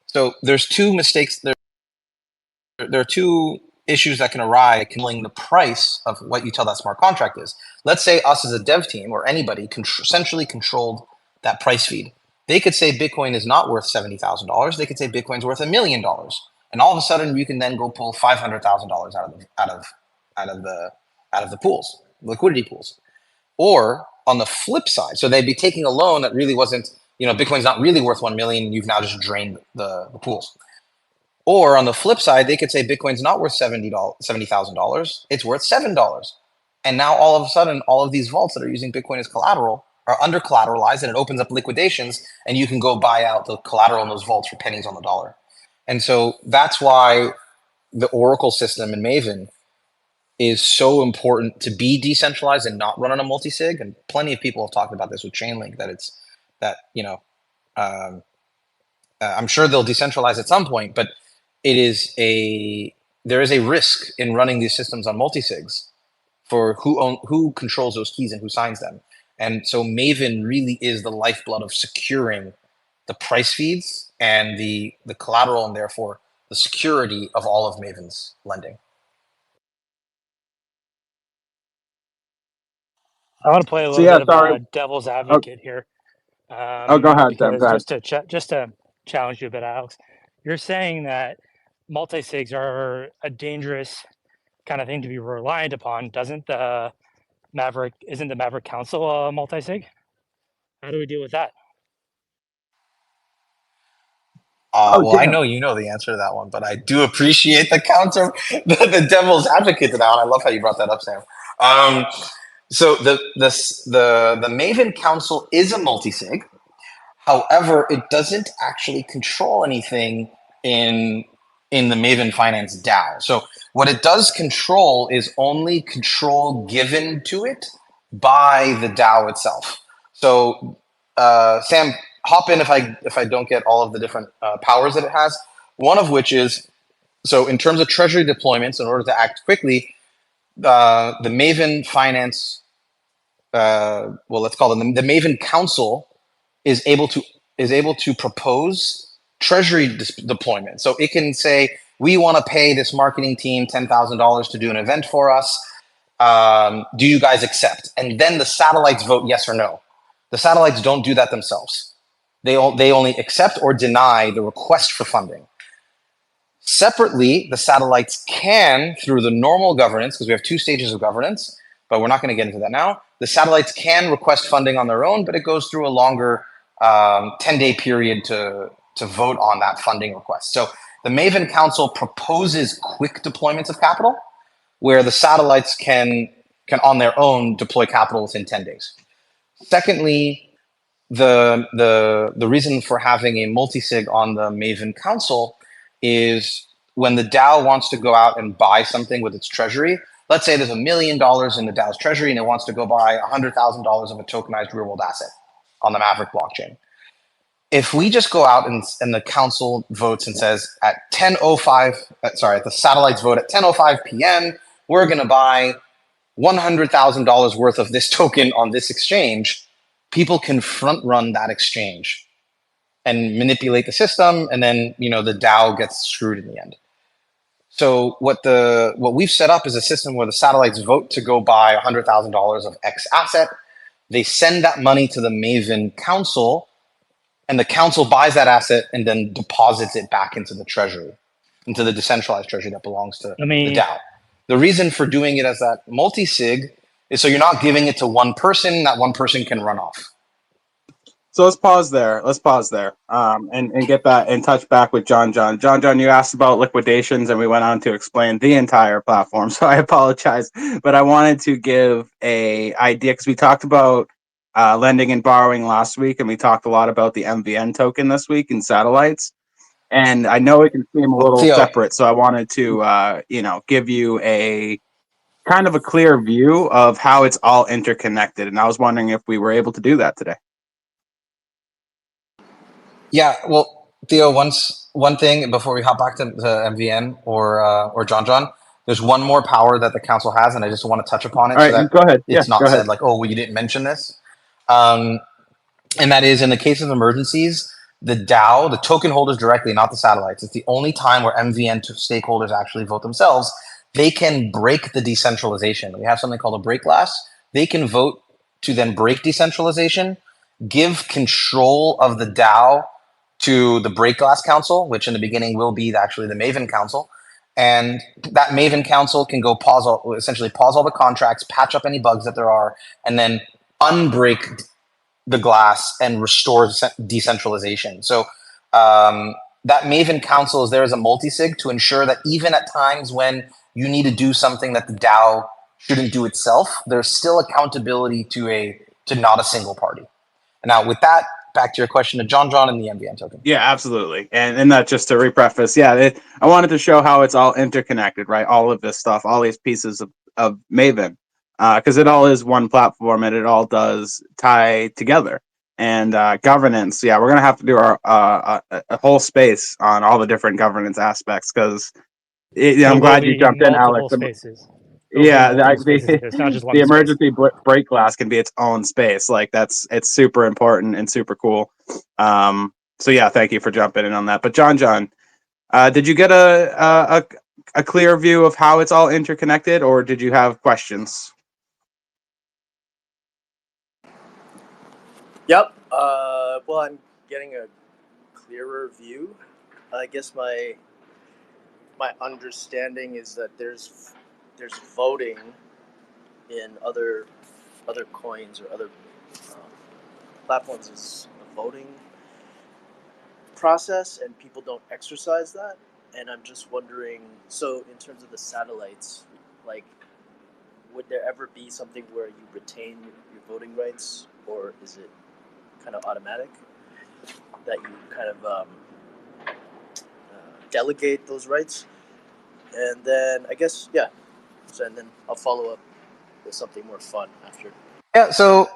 So there's two mistakes. There are two issues that can arise handling the price of what you tell that smart contract is. Let's say us as a dev team or anybody essentially controlled that price feed. They could say Bitcoin is not worth $70,000. They could say Bitcoin's worth $1 million, and all of a sudden you can then go pull $500,000 out of the pools, liquidity pools. Or on the flip side, so they'd be taking a loan that really wasn't, Bitcoin's not really worth 1 million. You've now just drained the pools. Or on the flip side, they could say Bitcoin's not worth $70,000. It's worth $7. And now all of a sudden, all of these vaults that are using Bitcoin as collateral are under collateralized, and it opens up liquidations, and you can go buy out the collateral in those vaults for pennies on the dollar. And so that's why the Oracle system in Maven is so important to be decentralized and not run on a multi-sig. And plenty of people have talked about this with Chainlink, I'm sure they'll decentralize at some point, but there is a risk in running these systems on multi-sigs for who controls those keys and who signs them. And so Maven really is the lifeblood of securing the price feeds and the collateral, and therefore the security of all of Maven's lending. I want to play a little bit of devil's advocate here. Go ahead, Deb. Go ahead. Just to challenge you a bit, Alex, you're saying that multi-sigs are a dangerous kind of thing to be reliant upon. Isn't the MavenCouncil a multi-sig? How do we deal with that? I know you know the answer to that one, but I do appreciate the counter, the devil's advocate to that one. I love how you brought that up, Sam. So the MavenCouncil is a multi-sig. However, it doesn't actually control anything in the MavenFinanceDAO. So what it does control is only control given to it by the DAO itself. So Sam, hop in if I don't get all of the different powers that it has. One of which is, so in terms of treasury deployments, in order to act quickly, the Maven Finance, let's call them the MavenCouncil, is able to propose treasury deployment. So it can say, we want to pay this marketing team $10,000 to do an event for us. Do you guys accept? And then the satellites vote yes or no. The satellites don't do that themselves. They only accept or deny the request for funding. Separately, the satellites can, through the normal governance, because we have 2 stages of governance, but we're not going to get into that now. The satellites can request funding on their own, but it goes through a longer 10-day period to vote on that funding request. So the Maven Council proposes quick deployments of capital, where the satellites can on their own deploy capital within 10 days. Secondly, the reason for having a multi-sig on the Maven Council is when the DAO wants to go out and buy something with its treasury. Let's say there's $1 million in the DAO's treasury and it wants to go buy $100,000 of a tokenized real world asset on the Mavryk blockchain. If we just go out and the council votes and says at the satellites vote at 10:05 p.m., we're going to buy $100,000 worth of this token on this exchange, people can front run that exchange and manipulate the system, and then the DAO gets screwed in the end. So what we've set up is a system where the satellites vote to go buy $100,000 of X asset. They send that money to the Maven Council, and the council buys that asset and then deposits it back into the treasury, into the decentralized treasury that belongs to the DAO. The reason for doing it as that multi-sig is so you're not giving it to one person, that one person can run off. So let's pause there. And get back and touch back with John. John, you asked about liquidations, and we went on to explain the entire platform. So I apologize, but I wanted to give a idea because we talked about lending and borrowing last week, and we talked a lot about the MVN token this week in satellites. And I know it can seem a little separate, so I wanted to give you a kind of a clear view of how it's all interconnected. And I was wondering if we were able to do that today. Yeah, well, Theo, one thing before we hop back to MVN or John, there's one more power that the council has, and I just want to touch upon it. All right, so that go ahead. It's not said like, oh, well, you didn't mention this. And that is in the case of emergencies, the DAO, the token holders directly, not the satellites. It's the only time where MVN stakeholders actually vote themselves. They can break the decentralization. We have something called a break glass. They can vote to then break decentralization, give control of the DAO to the Break Glass Council, which in the beginning will be actually the Maven Council. And that Maven Council can go essentially pause all the contracts, patch up any bugs that there are, and then unbreak the glass and restore decentralization. So that Maven Council is there as a multi-sig to ensure that even at times when you need to do something that the DAO shouldn't do itself, there's still accountability to not a single party. And now with that, back to your question to John and the MVN token. Yeah, absolutely. And that just to repreface, I wanted to show how it's all interconnected, right? All of this stuff, all these pieces of Maven, because it all is one platform and it all does tie together. And governance, we're going to have to do a whole space on all the different governance aspects because I'm glad you jumped in, Alex. Spaces. It's not just one the emergency break glass can be its own space. Like it's super important and super cool. So thank you for jumping in on that. But John, did you get a clear view of how it's all interconnected, or did you have questions? Yep. Well, I'm getting a clearer view. I guess my understanding is that there's voting in other coins or other platforms is a voting process, and people don't exercise that. And I'm just wondering, so in terms of the satellites, like, would there ever be something where you retain your voting rights, or is it kind of automatic that you kind of delegate those rights? And then I guess and then I'll follow up with something more fun after. Yeah. So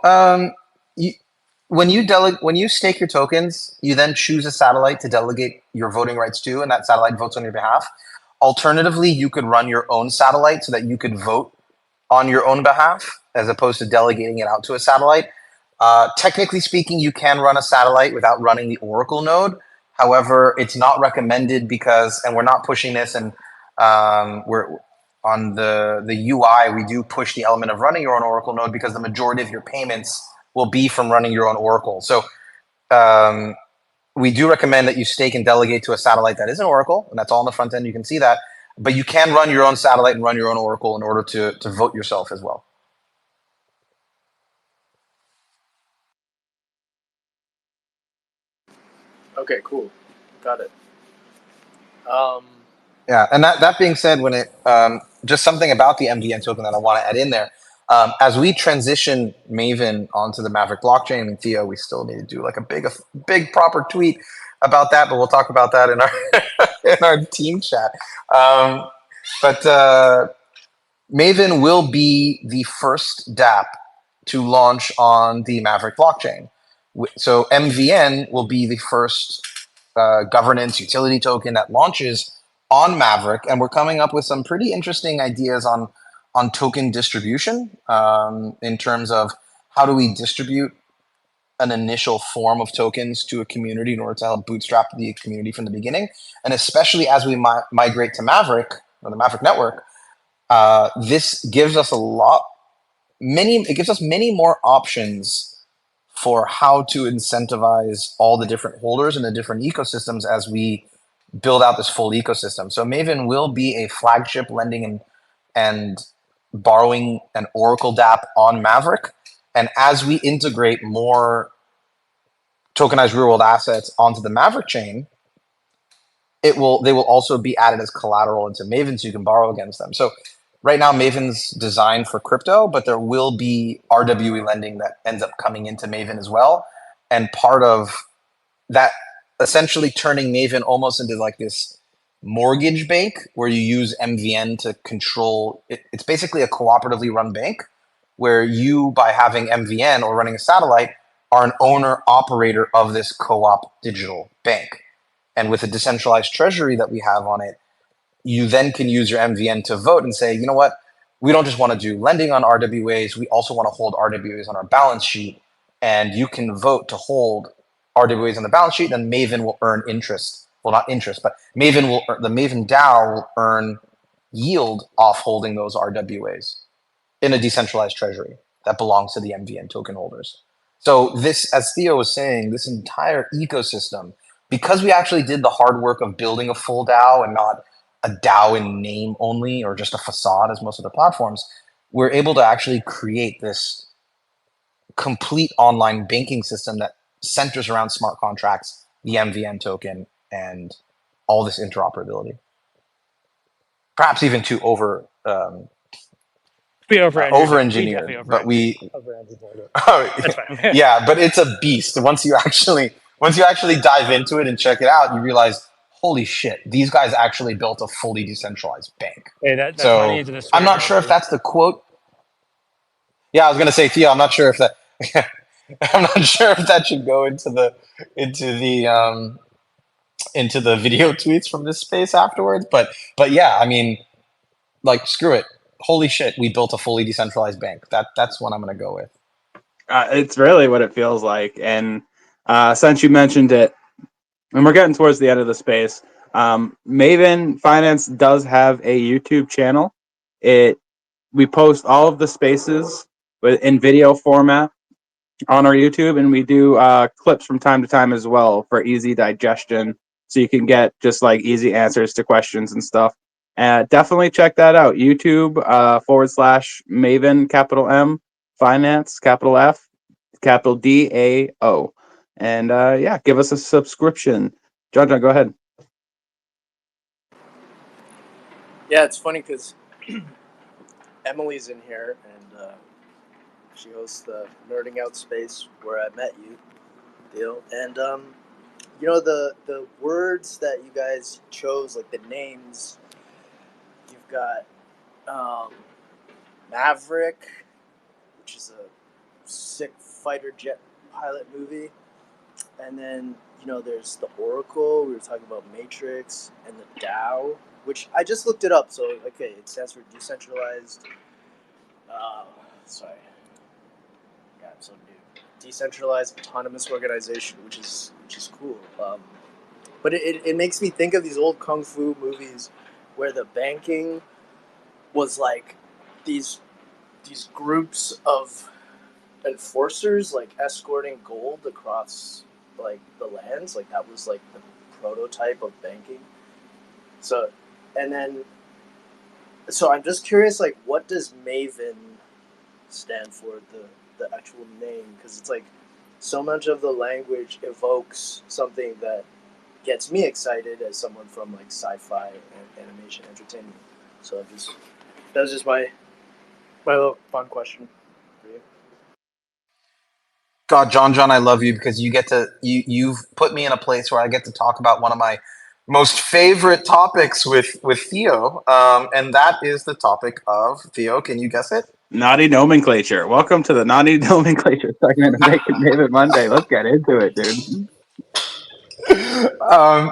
when you stake your tokens, you then choose a satellite to delegate your voting rights to, and that satellite votes on your behalf. Alternatively, you could run your own satellite so that you could vote on your own behalf, as opposed to delegating it out to a satellite. Technically speaking, you can run a satellite without running the Oracle node. However, it's not recommended because, and we're not pushing this, and we're the UI, we do push the element of running your own Oracle node because the majority of your payments will be from running your own Oracle. So we do recommend that you stake and delegate to a satellite that is an Oracle, and that's all on the front end. You can see that. But you can run your own satellite and run your own Oracle in order to vote yourself as well. Okay, cool. Got it. Yeah, and that being said, when it just something about the MVN token that I want to add in there, as we transition Maven onto the Mavryk blockchain, and Theo, we still need to do like a big proper tweet about that, but we'll talk about that in our in our team chat. But Maven will be the first Dapp to launch on the Mavryk blockchain. So MVN will be the first governance utility token that launches on Mavryk, and we're coming up with some pretty interesting ideas on token distribution in terms of how do we distribute an initial form of tokens to a community in order to help bootstrap the community from the beginning, and especially as we migrate to Mavryk or the Mavryk network, this gives us many more options for how to incentivize all the different holders in the different ecosystems as we build out this full ecosystem. So Maven will be a flagship lending and borrowing an Oracle Dapp on Mavryk. And as we integrate more tokenized real world assets onto the Mavryk chain, they will also be added as collateral into Maven so you can borrow against them. So right now, Maven's designed for crypto, but there will be RWE lending that ends up coming into Maven as well. And part of that, essentially turning Maven almost into like this mortgage bank where you use MVN to control it. It's basically a cooperatively run bank where you, by having MVN or running a satellite, are an owner operator of this co-op digital bank. And with a decentralized treasury that we have on it, you then can use your MVN to vote and say, you know what, we don't just want to do lending on RWAs, we also want to hold RWAs on our balance sheet. And you can vote to hold RWAs on the balance sheet, and Maven will earn interest. Well, not interest, but the Maven DAO will earn yield off holding those RWAs in a decentralized treasury that belongs to the MVN token holders. So this, as Theo was saying, this entire ecosystem, because we actually did the hard work of building a full DAO and not a DAO in name only or just a facade as most of the platforms, we're able to actually create this complete online banking system that centers around smart contracts, the MVN token, and all this interoperability. Perhaps even to over-engineered, but we That's fine. yeah, but it's a beast. Once you actually dive into it and check it out, you realize, holy shit, these guys actually built a fully decentralized bank. Hey, that's so money into the I'm not sure if that's the quote. Yeah, I was gonna say, Theo, I'm not sure if that I'm not sure if that should go into the video tweets from this space afterwards, but yeah, I mean, like, screw it. Holy shit, we built a fully decentralized bank. That's what I'm going to go with. It's really what it feels like. And since you mentioned it, and we're getting towards the end of the space, Maven Finance does have a YouTube channel. We post all of the spaces in video format on our YouTube, and we do clips from time to time as well for easy digestion, so you can get just like easy answers to questions and stuff. Definitely check that out. YouTube /Maven capital M Finance capital F capital DAO, and yeah, give us a subscription. John, go ahead. Yeah, it's funny because Emily's in here and she hosts the Nerding Out space where I met you, Theo. And you know, the words that you guys chose, like the names. You've got Mavryk, which is a sick fighter jet pilot movie, and then you know there's the Oracle. We were talking about Matrix and the DAO, which I just looked it up. So okay, it stands for decentralized. Sorry, yeah, I'm so new. Decentralized autonomous organization, which is cool. But it makes me think of these old kung fu movies where the banking was like these groups of enforcers like escorting gold across like the lands. Like that was like the prototype of banking. So, and then, so I'm just curious, like, what does Maven stand for, the actual name? Because it's like so much of the language evokes something that gets me excited as someone from like sci-fi and animation entertainment. So that was just my little fun question for you. God, John, I love you because you've put me in a place where I get to talk about one of my most favorite topics with Theo, and that is the topic of, Theo, can you guess it? Naughty nomenclature. Welcome to the naughty nomenclature segment of Maven Monday. Let's get into it, dude.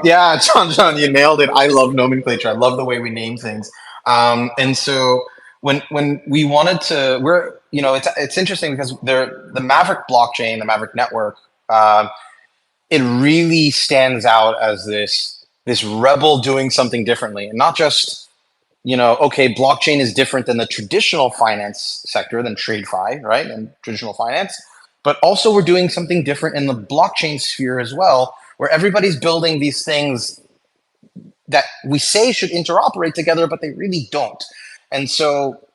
Yeah, John, you nailed it. I love nomenclature. I love the way we name things. And so when we wanted to, it's interesting because the Mavryk blockchain, the Mavryk network, it really stands out as this rebel doing something differently, and not just, okay, blockchain is different than the traditional finance sector, than TradeFi, right, and traditional finance, but also we're doing something different in the blockchain sphere as well, where everybody's building these things that we say should interoperate together, but they really don't. And so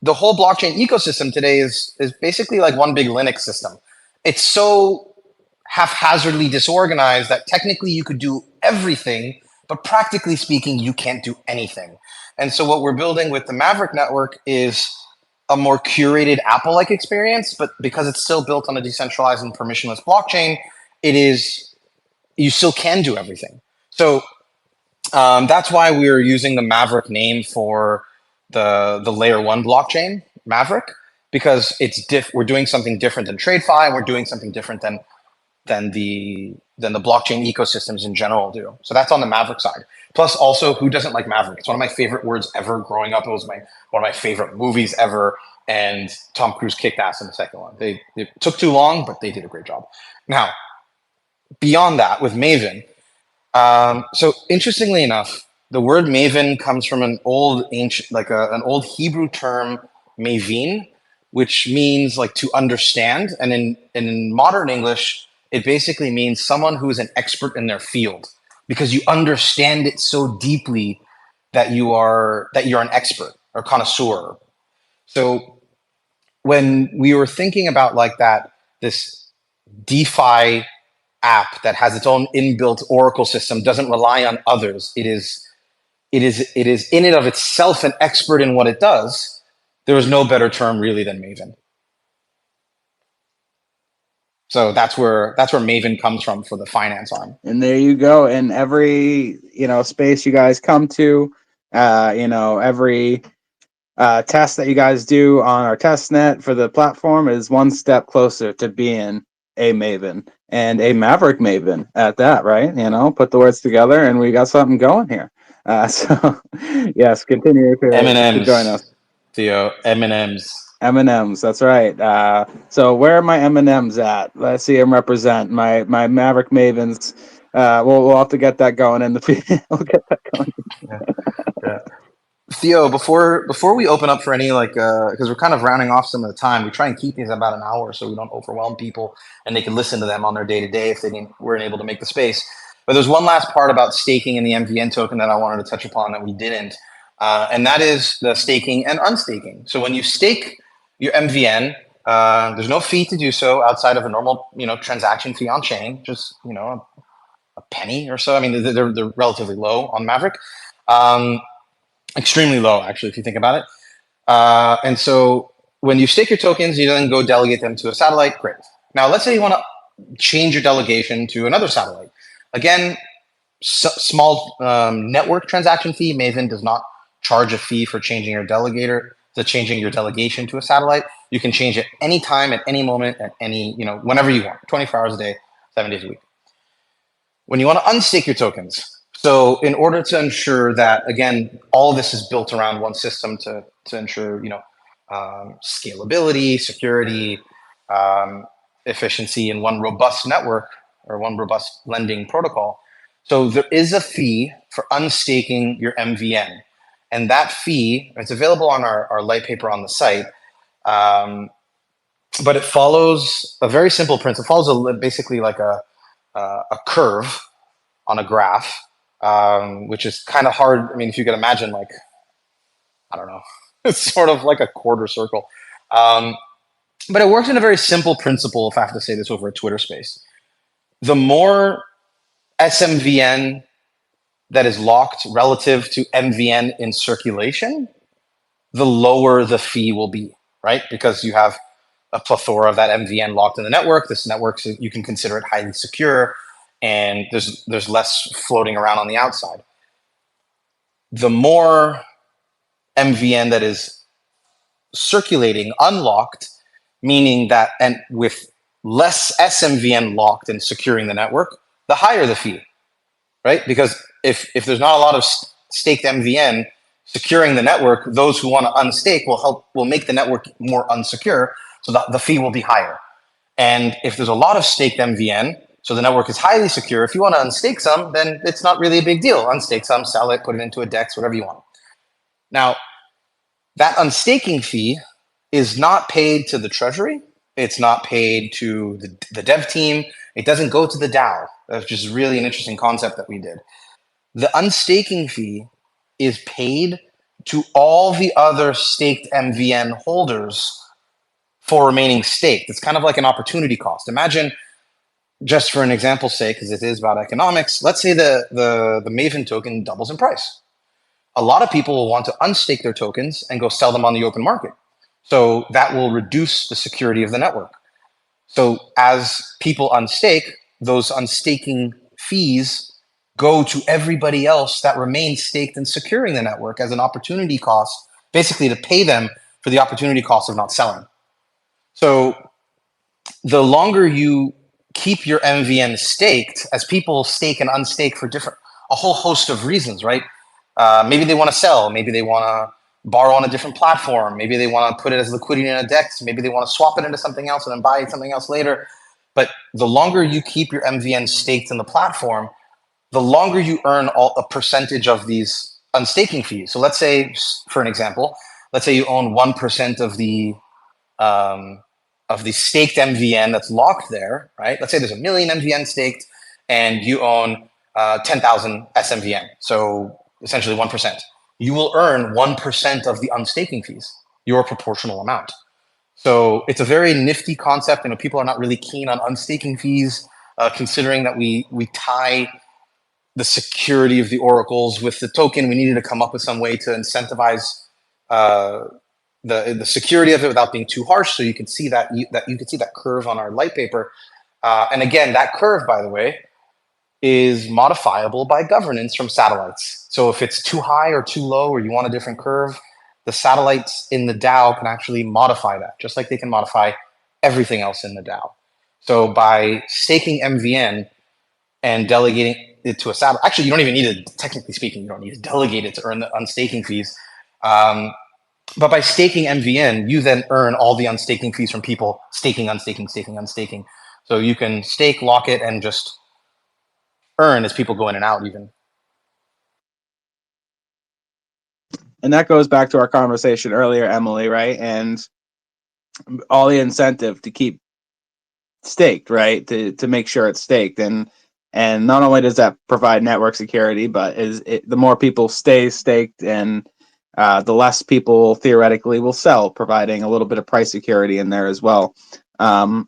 the whole blockchain ecosystem today is basically like one big Linux system. It's so haphazardly disorganized that technically you could do everything, but practically speaking, you can't do anything. And so what we're building with the Mavryk network is a more curated Apple-like experience, but because it's still built on a decentralized and permissionless blockchain, you still can do everything. So that's why we're using the Mavryk name for the layer 1 blockchain, Mavryk, because we're doing something different than TradeFi, and we're doing something different than the blockchain ecosystems in general do. So that's on the Mavryk side. Plus, also, who doesn't like Maverick? It's one of my favorite words ever. Growing up, it was one of my favorite movies ever. And Tom Cruise kicked ass in the second one. It took too long, but they did a great job. Now, beyond that, with Maven. So interestingly enough, the word Maven comes from an old an old Hebrew term, Mavin, which means like to understand. And in modern English, it basically means someone who is an expert in their field, because you understand it so deeply that you're an expert or connoisseur. So when we were thinking about like this DeFi app that has its own inbuilt Oracle system, doesn't rely on others, it is in and of itself an expert in what it does, there was no better term really than Maven. So that's where Maven comes from for the finance arm. And there you go. In every space you guys come to, every test that you guys do on our test net for the platform is one step closer to being a Maven, and a Mavryk Maven at that, right? Put the words together and we got something going here. So yes, continue to join us. Theo, M&Ms. M&Ms, that's right. So where are my M&Ms at? Let's see them represent my Mavryk Mavens. We'll have to get that going in the we'll get that going. Yeah. Theo, before we open up for any because we're kind of rounding off some of the time, we try and keep these about an hour so we don't overwhelm people and they can listen to them on their day to day if they weren't able to make the space. But there's one last part about staking in the MVN token that I wanted to touch upon that we didn't, and that is the staking and unstaking. So when you stake your MVN, there's no fee to do so outside of a normal transaction fee on chain, just a penny or so. I mean, they're relatively low on Mavryk. Extremely low, actually, if you think about it. And so when you stake your tokens, you then go delegate them to a satellite. Great. Now, let's say you want to change your delegation to another satellite. Again, small network transaction fee. Maven does not charge a fee for changing your delegation to a satellite. You can change it anytime, at any moment, at any, whenever you want, 24 hours a day, 7 days a week. When you want to unstake your tokens, so in order to ensure that, again, all of this is built around one system to ensure, scalability, security, efficiency in one robust network or one robust lending protocol. So there is a fee for unstaking your MVN. And that fee, it's available on our light paper on the site, but it follows a very simple principle. It follows basically like a curve on a graph, which is kind of hard. I mean, if you could imagine, like, I don't know, it's sort of like a quarter circle. But it works in a very simple principle, if I have to say this over a Twitter space. The more sMVN that is locked relative to MVN in circulation, the lower the fee will be, right? Because you have a plethora of that MVN locked in the network. This network, so you can consider it highly secure, and there's less floating around on the outside. The more MVN that is circulating unlocked, meaning that, and with less sMVN locked and securing the network, the higher the fee, right? Because if there's not a lot of staked MVN securing the network, those who want to unstake will make the network more unsecure, so the fee will be higher. And if there's a lot of staked MVN, so the network is highly secure, if you want to unstake some, then it's not really a big deal. Unstake some, sell it, put it into a DEX, whatever you want. Now, that unstaking fee is not paid to the treasury. It's not paid to the dev team. It doesn't go to the DAO. That's just really an interesting concept that we did. The unstaking fee is paid to all the other staked MVN holders for remaining staked. It's kind of like an opportunity cost. Imagine, just for an example's sake, because it is about economics, let's say the Maven token doubles in price. A lot of people will want to unstake their tokens and go sell them on the open market. So that will reduce the security of the network. So as people unstake, those unstaking fees go to everybody else that remains staked and securing the network as an opportunity cost, basically to pay them for the opportunity cost of not selling. So the longer you keep your MVN staked, as people stake and unstake for a whole host of reasons, right? Maybe they want to sell, maybe they want to borrow on a different platform, maybe they want to put it as liquidity in a DEX, maybe they want to swap it into something else and then buy something else later. But the longer you keep your MVN staked in the platform, the longer you earn a percentage of these unstaking fees. So let's say, for an example, let's say you own 1% of the staked MVN that's locked there, right? Let's say there's 1 million MVN staked and you own 10,000 sMVN. So essentially 1%. You will earn 1% of the unstaking fees, your proportional amount. So it's a very nifty concept. You know, people are not really keen on unstaking fees, considering that we tie the security of the oracles with the token. We needed to come up with some way to incentivize the security of it without being too harsh. So you can see that you can see that curve on our light paper. And again, that curve, by the way, is modifiable by governance from satellites. So if it's too high or too low, or you want a different curve, the satellites in the DAO can actually modify that, just like they can modify everything else in the DAO. So by staking MVN and delegating it to a satellite, actually, you don't even need to, technically speaking, you don't need to delegate it to earn the unstaking fees. But by staking MVN, you then earn all the unstaking fees from people staking, unstaking, staking, unstaking. So you can stake, lock it, and just earn as people go in and out even. And that goes back to our conversation earlier, Emily, right? And all the incentive to keep staked, right? To make sure it's staked. And not only does that provide network security, but the more people stay staked, and the less people theoretically will sell, providing a little bit of price security in there as well,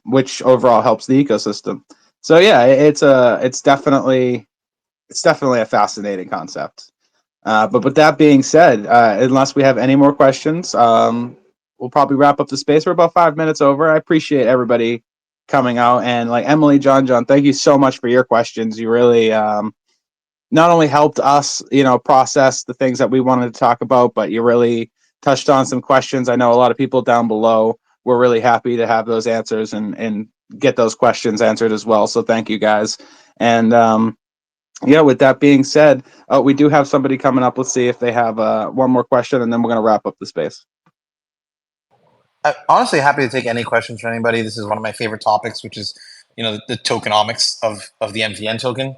which overall helps the ecosystem. So yeah, it's definitely a fascinating concept. But with that being said, unless we have any more questions, we'll probably wrap up the space. We're about 5 minutes over. I appreciate everybody coming out, and like Emily, John, thank you so much for your questions. You really not only helped us, process the things that we wanted to talk about, but you really touched on some questions. I know a lot of people down below were really happy to have those answers and get those questions answered as well. So thank you guys. And yeah, with that being said, we do have somebody coming up. Let's see if they have one more question, and then we're going to wrap up the space. I'm honestly happy to take any questions from anybody. This is one of my favorite topics, which is, the tokenomics of the MVN token.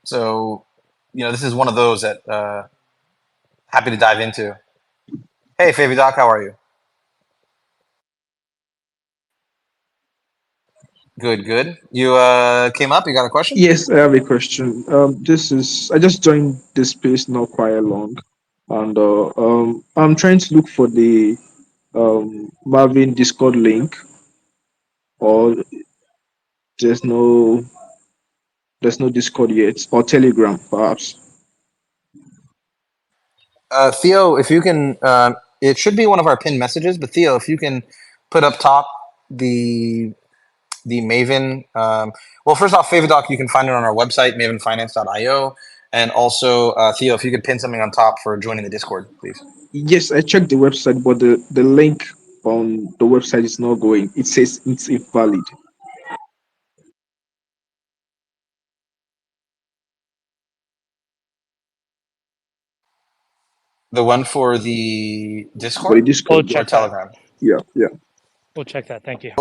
So, this is one of those that happy to dive into. Hey, Favy Doc, how are you? Good, good. You came up. You got a question? Yes, I have a question. I just joined this space not quite long, and I'm trying to look for the Maven Discord link, or there's no there's no Discord yet, or Telegram perhaps. Theo, if you can, it should be one of our pinned messages, but Theo, if you can put up top the Maven. Well, first off, Favor Doc, you can find it on our website, MavenFinance.io. And also, Theo, if you could pin something on top for joining the Discord, please. Yes, I checked the website, but the link on the website is not going. It says it's invalid. The one for the For the Discord We'll Discord, or check that. Telegram? yeah. We'll check that. Thank you.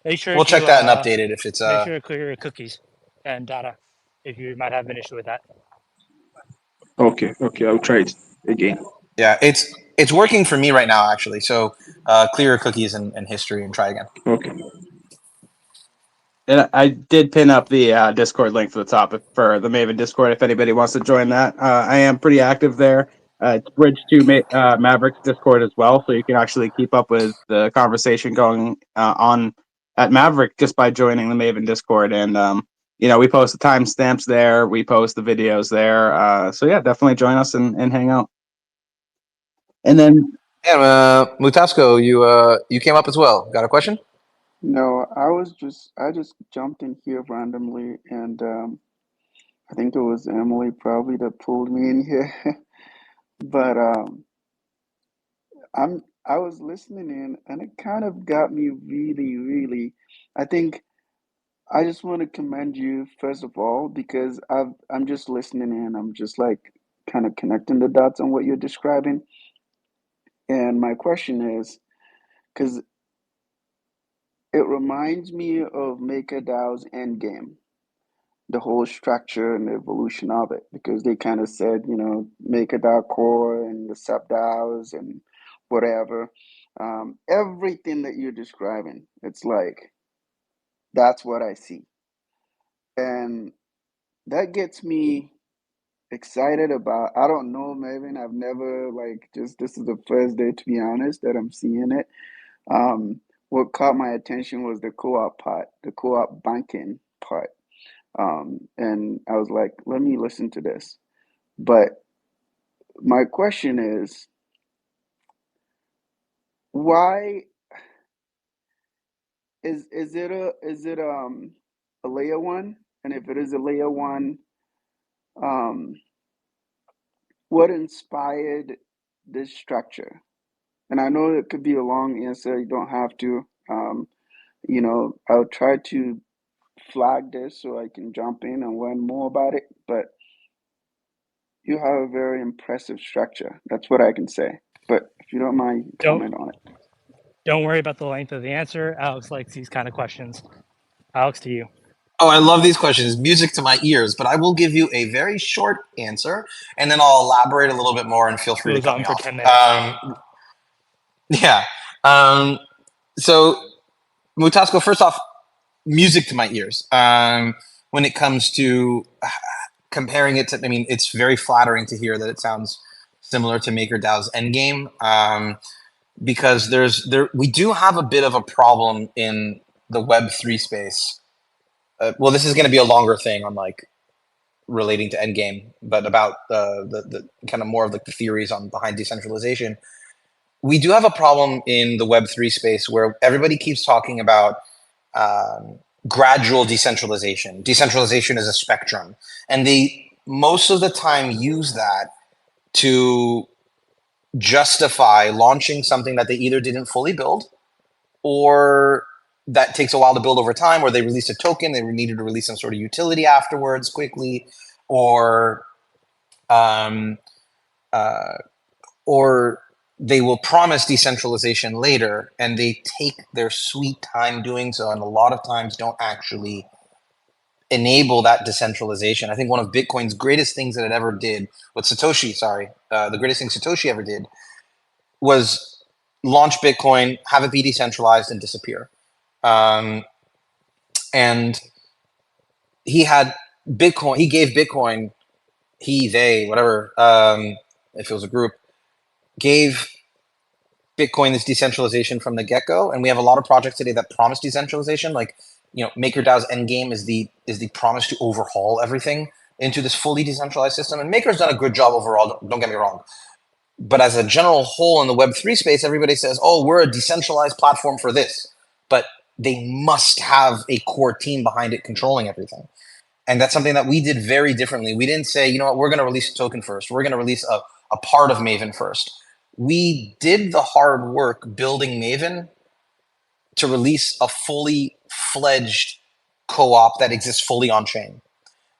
Make sure We'll to check that and update it if it's make sure to clear your cookies and data if you might have an issue with that. Okay, I'll try it again. yeah, it's working for me right now actually. So clear your cookies and history and try again. Okay. And I did pin up the Discord link to the top for the Maven Discord if anybody wants to join that. I am pretty active there. It's bridged to Mavryk's Discord as well, so you can actually keep up with the conversation going on at Mavryk just by joining the Maven Discord. And we post the timestamps there, we post the videos there. So yeah, definitely join us and hang out. And then Yeah, Mutasco, you came up as well. Got a question? No, I just jumped in here randomly, and I think it was Emily probably that pulled me in here. But I was listening in, and it kind of got me really, really. I think I just want to commend you first of all because I'm just listening in. I'm just like kind of connecting the dots on what you're describing. And my question is, because it reminds me of MakerDAO's Endgame, the whole structure and the evolution of it, because they kind of said, MakerDAO core and the sub DAOs and whatever. Everything that you're describing, it's like that's what I see. And that gets me excited about, I don't know, Maven. I've never this is the first day, to be honest, that I'm seeing it. What caught my attention was the co-op part, the co-op banking part. And I was like, let me listen to this. But my question is, why is it a layer one? And if it is a layer one, um, what inspired this structure? And I know it could be a long answer. You don't have to. I'll try to flag this so I can jump in and learn more about it. But you have a very impressive structure. That's what I can say. But if you don't mind, comment on it. Don't worry about the length of the answer. Alex likes these kind of questions. Alex, to you. Oh, I love these questions. Music to my ears, but I will give you a very short answer, and then I'll elaborate a little bit more. And feel free to Goes cut on me for off. 10 minutes. Yeah. So, Mutasco, first off, music to my ears. When it comes to comparing it to, I mean, it's very flattering to hear that it sounds similar to MakerDAO's Endgame, because we do have a bit of a problem in the Web3 space. Well, this is going to be a longer thing on like relating to Endgame, but about the kind of more of like the theories on behind decentralization. We do have a problem in the Web3 space where everybody keeps talking about gradual decentralization. Decentralization is a spectrum, and they most of the time use that to justify launching something that they either didn't fully build or that takes a while to build over time, or they released a token, they needed to release some sort of utility afterwards quickly, or um, uh, or they will promise decentralization later and they take their sweet time doing so, and a lot of times don't actually enable that decentralization. I think one of Bitcoin's greatest things that it ever did, the greatest thing Satoshi ever did was launch Bitcoin, have it be decentralized, and disappear. And he had Bitcoin. He gave Bitcoin. They, whatever. If it was a group, gave Bitcoin this decentralization from the get-go, and we have a lot of projects today that promise decentralization. Like, MakerDAO's Endgame is the promise to overhaul everything into this fully decentralized system. And Maker's done a good job overall. Don't get me wrong. But as a general whole in the Web3 space, everybody says, "Oh, we're a decentralized platform for this," but they must have a core team behind it controlling everything. And that's something that we did very differently. We didn't say, you know what, we're going to release a token first. We're going to release a part of Maven first. We did the hard work building Maven to release a fully fledged co-op that exists fully on chain.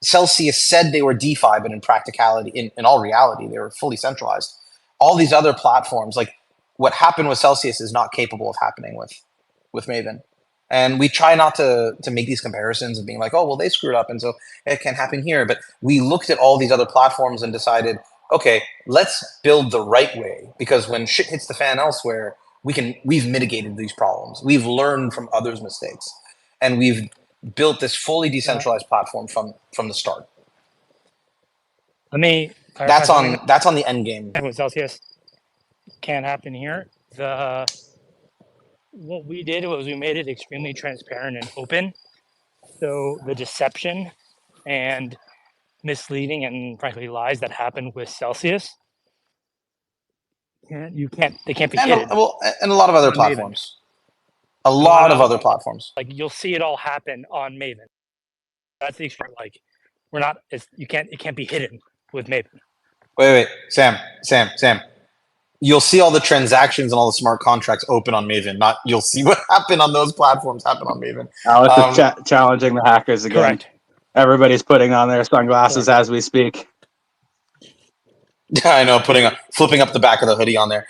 Celsius said they were DeFi, but in practicality, in all reality, they were fully centralized. All these other platforms, like what happened with Celsius, is not capable of happening with Maven. And we try not to make these comparisons of being like, oh, well, they screwed up, and so it can't happen here. But we looked at all these other platforms and decided, okay, let's build the right way, because when shit hits the fan elsewhere, we've mitigated these problems. We've learned from others' mistakes, and we've built this fully decentralized platform from the start. Let me clarify something. That's on the end game. With Celsius can't happen here. What we did was we made it extremely transparent and open. So the deception and misleading and frankly lies that happened with Celsius, they can't be hidden. And a lot of other platforms. A lot of other platforms. Like, you'll see it all happen on Maven. That's the extreme. Like, it can't be hidden with Maven. Wait, Sam. You'll see all the transactions and all the smart contracts open on Maven. Not you'll see what happened on those platforms happen on Maven. Alex is challenging the hackers again. Correct. Everybody's putting on their sunglasses as we speak. I know, flipping up the back of the hoodie on there.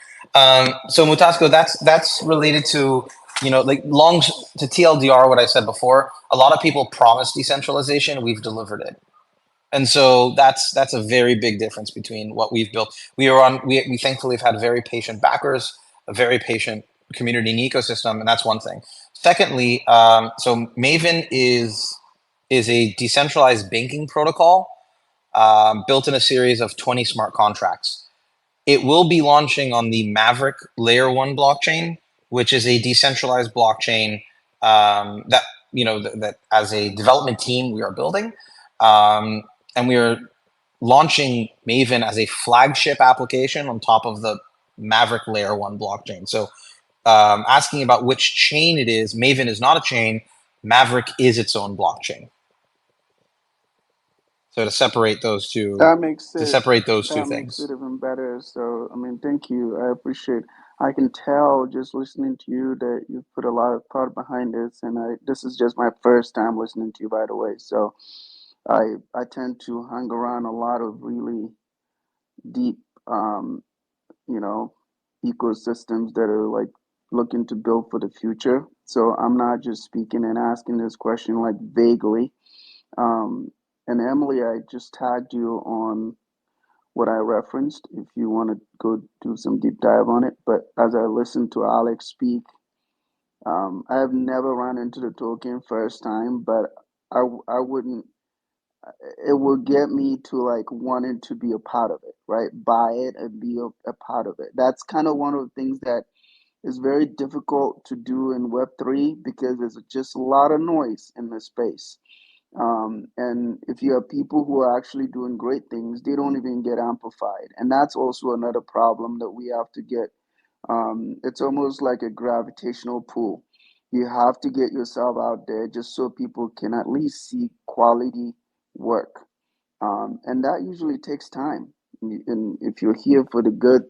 So Mutasco, that's related to, like to TLDR, what I said before. A lot of people promise decentralization. We've delivered it. And so that's a very big difference between what we've built. We thankfully have had very patient backers, a very patient community and ecosystem, and that's one thing. Secondly, so Maven is a decentralized banking protocol built in a series of 20 smart contracts. It will be launching on the Mavryk Layer 1 blockchain, which is a decentralized blockchain that as a development team we are building. And we are launching Maven as a flagship application on top of the Mavryk Layer 1 blockchain. So asking about which chain it is, Maven is not a chain. Mavryk is its own blockchain. So to separate those two, that makes it, things makes it even better. So thank you. I appreciate. I can tell just listening to you that you put a lot of thought behind this, and this is just my first time listening to you, by the way. So I tend to hang around a lot of really deep, ecosystems that are like looking to build for the future. So I'm not just speaking and asking this question like vaguely. And Emily, I just tagged you on what I referenced if you want to go do some deep dive on it. But as I listened to Alex speak, I have never run into the token first time, but I wouldn't. It will get me to like wanting to be a part of it, right? Buy it and be a part of it. That's kind of one of the things that is very difficult to do in Web3 because there's just a lot of noise in the space. And if you have people who are actually doing great things, they don't even get amplified. And that's also another problem that we have to get. It's almost like a gravitational pull. You have to get yourself out there just so people can at least see quality work. And that usually takes time. And if you're here for the good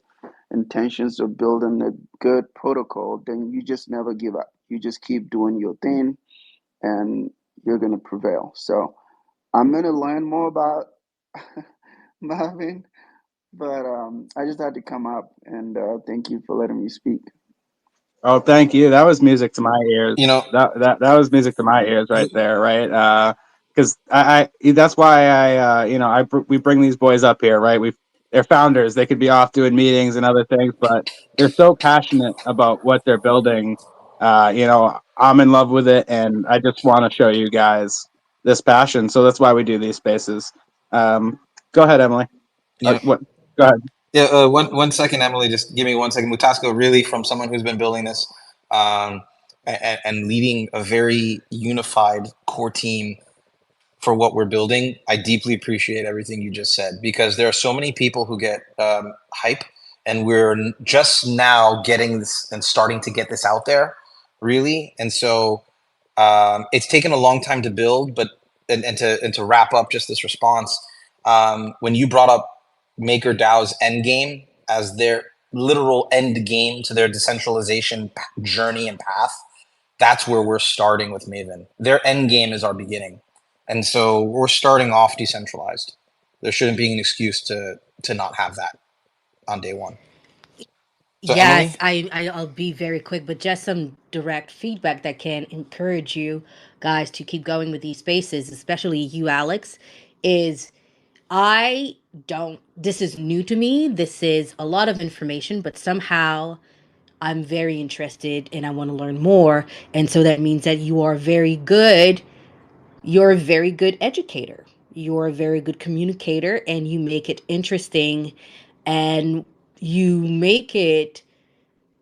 intentions of building a good protocol, then you just never give up. You just keep doing your thing and you're going to prevail. So I'm going to learn more about Maven, but I just had to come up and thank you for letting me speak. Oh, thank you. That was music to my ears. That was music to my ears right there, right? because I that's why we bring these boys up here, right? They're founders. They could be off doing meetings and other things, but they're so passionate about what they're building. I'm in love with it, and I just want to show you guys this passion. So that's why we do these spaces. Go ahead, Emily. Yeah. What? Go ahead. Yeah, one second, Emily. Just give me 1 second. Mutasco, really, from someone who's been building this and leading a very unified core team for what we're building, I deeply appreciate everything you just said, because there are so many people who get hype, and we're just now getting this and starting to get this out there, really. And so it's taken a long time to build, but and to wrap up just this response, when you brought up MakerDAO's Endgame as their literal end game to their decentralization journey and path, that's where we're starting with Maven. Their end game is our beginning. And so we're starting off decentralized. There shouldn't be an excuse to not have that on day one. So Emily? Yes, I'll be very quick, but just some direct feedback that can encourage you guys to keep going with these spaces, especially you, Alex, is I don't, this is new to me. This is a lot of information, but somehow I'm very interested and I want to learn more. And so that means that you are very good. You're a very good educator. You're a very good communicator, and you make it interesting, and you make it,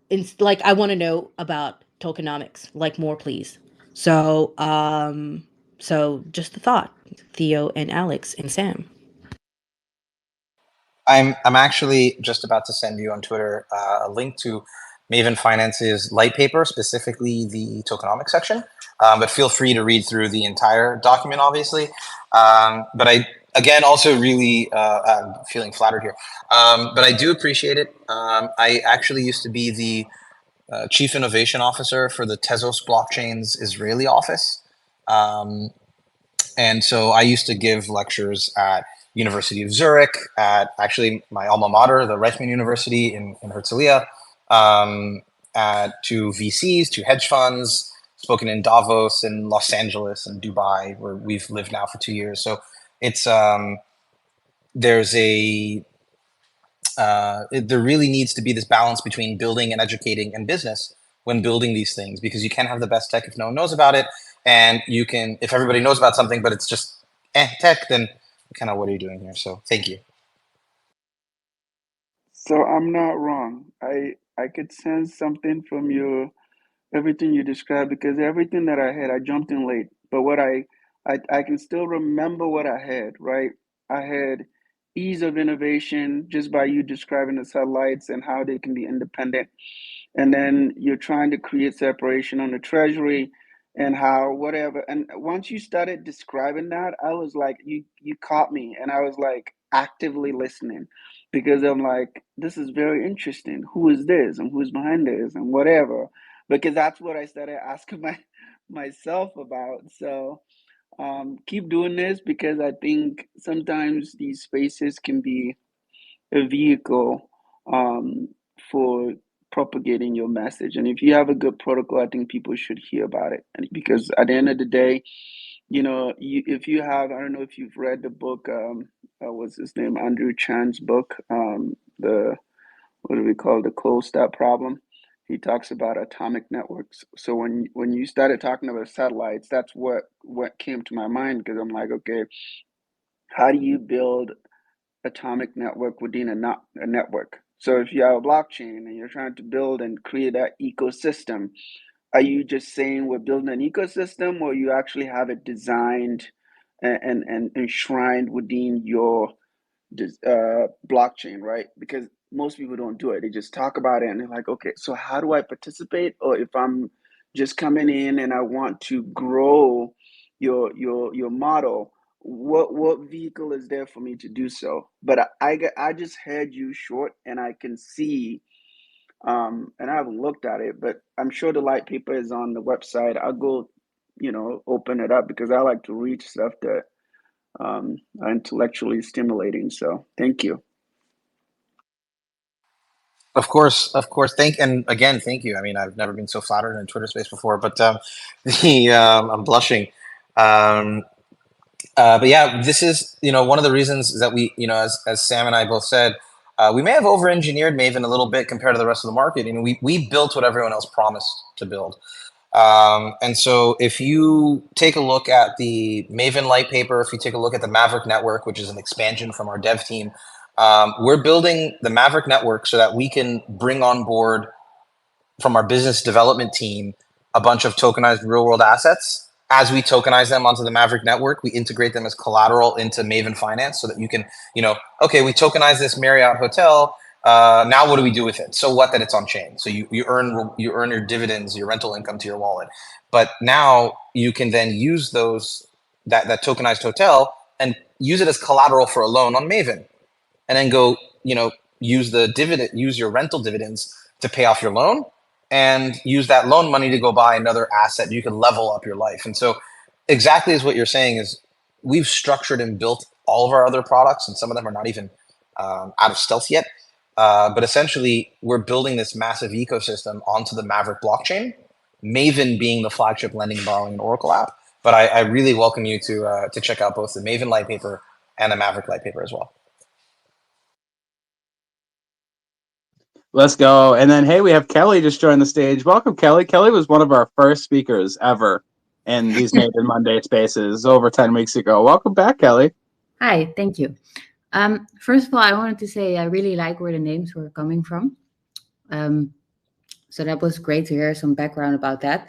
it's like, I want to know about tokenomics, like, more, please. So just a thought, Theo and Alex and Sam. I'm actually just about to send you on Twitter a link to Maven Finance's light paper, specifically the tokenomics section. But feel free to read through the entire document, obviously. But I, again, also really I'm feeling flattered here. But I do appreciate it. I actually used to be the chief innovation officer for the Tezos blockchain's Israeli office. And so I used to give lectures at University of Zurich, at actually my alma mater, the Reichman University in Herzliya, to VCs, to hedge funds, spoken in Davos and Los Angeles and Dubai, where we've lived now for 2 years. So it's there's a there really needs to be this balance between building and educating and business when building these things, because you can't have the best tech if no one knows about it. And you can, if everybody knows about something, but it's just tech, then kind of what are you doing here? So thank you. So I'm not wrong. I could sense something from your everything you described, because everything that I had, I jumped in late. But what I can still remember what I had, right? I had ease of innovation just by you describing the satellites and how they can be independent. And then you're trying to create separation on the treasury and how whatever. And once you started describing that, I was like, you caught me, and I was like actively listening, because I'm like, this is very interesting. Who is this and who's behind this and whatever, because that's what I started asking myself about. So keep doing this, because I think sometimes these spaces can be a vehicle for propagating your message. And if you have a good protocol, I think people should hear about it. And because at the end of the day, if you have, I don't know if you've read the book, what's his name, Andrew Chan's book, the what do we call the cold start problem? He talks about atomic networks. So when you started talking about satellites, that's what came to my mind, because I'm like, okay, how do you build atomic network within a network? So if you have a blockchain and you're trying to build and create that ecosystem, are you just saying we're building an ecosystem, or you actually have it designed and enshrined within your blockchain, right? Because most people don't do it. They just talk about it and they're like, okay, so how do I participate? Or if I'm just coming in and I want to grow your model, what vehicle is there for me to do so? But I just heard you short, and I can see, and I haven't looked at it, but I'm sure the light paper is on the website. I'll go, open it up, because I like to read stuff that are intellectually stimulating. So thank you. Of course. And again, thank you. I mean, I've never been so flattered in Twitter space before, but I'm blushing. But yeah, this is, one of the reasons that we, as Sam and I both said, we may have over-engineered Maven a little bit compared to the rest of the market. We built what everyone else promised to build. And so if you take a look at the Maven light paper, if you take a look at the Mavryk network, which is an expansion from our dev team, we're building the Mavryk network so that we can bring on board from our business development team a bunch of tokenized real world assets. As we tokenize them onto the Mavryk network, we integrate them as collateral into Maven Finance so that you can, okay, we tokenize this Marriott hotel. Now what do we do with it? So what that it's on chain? So you earn your dividends, your rental income to your wallet. But now you can then use that tokenized hotel and use it as collateral for a loan on Maven, and then go, use your rental dividends to pay off your loan, and use that loan money to go buy another asset. You can level up your life. And so exactly as what you're saying is, we've structured and built all of our other products, and some of them are not even out of stealth yet. But essentially, we're building this massive ecosystem onto the Mavryk blockchain, Maven being the flagship lending, borrowing, and Oracle app. But I really welcome you to check out both the Maven light paper and the Mavryk light paper as well. Let's go. And then, hey, we have Kelly just joined the stage. Welcome, Kelly. Kelly was one of our first speakers ever in these Maven Monday spaces over 10 weeks ago. Welcome back, Kelly. Hi, thank you. First of all, I wanted to say I really like where the names were coming from. So that was great to hear some background about that.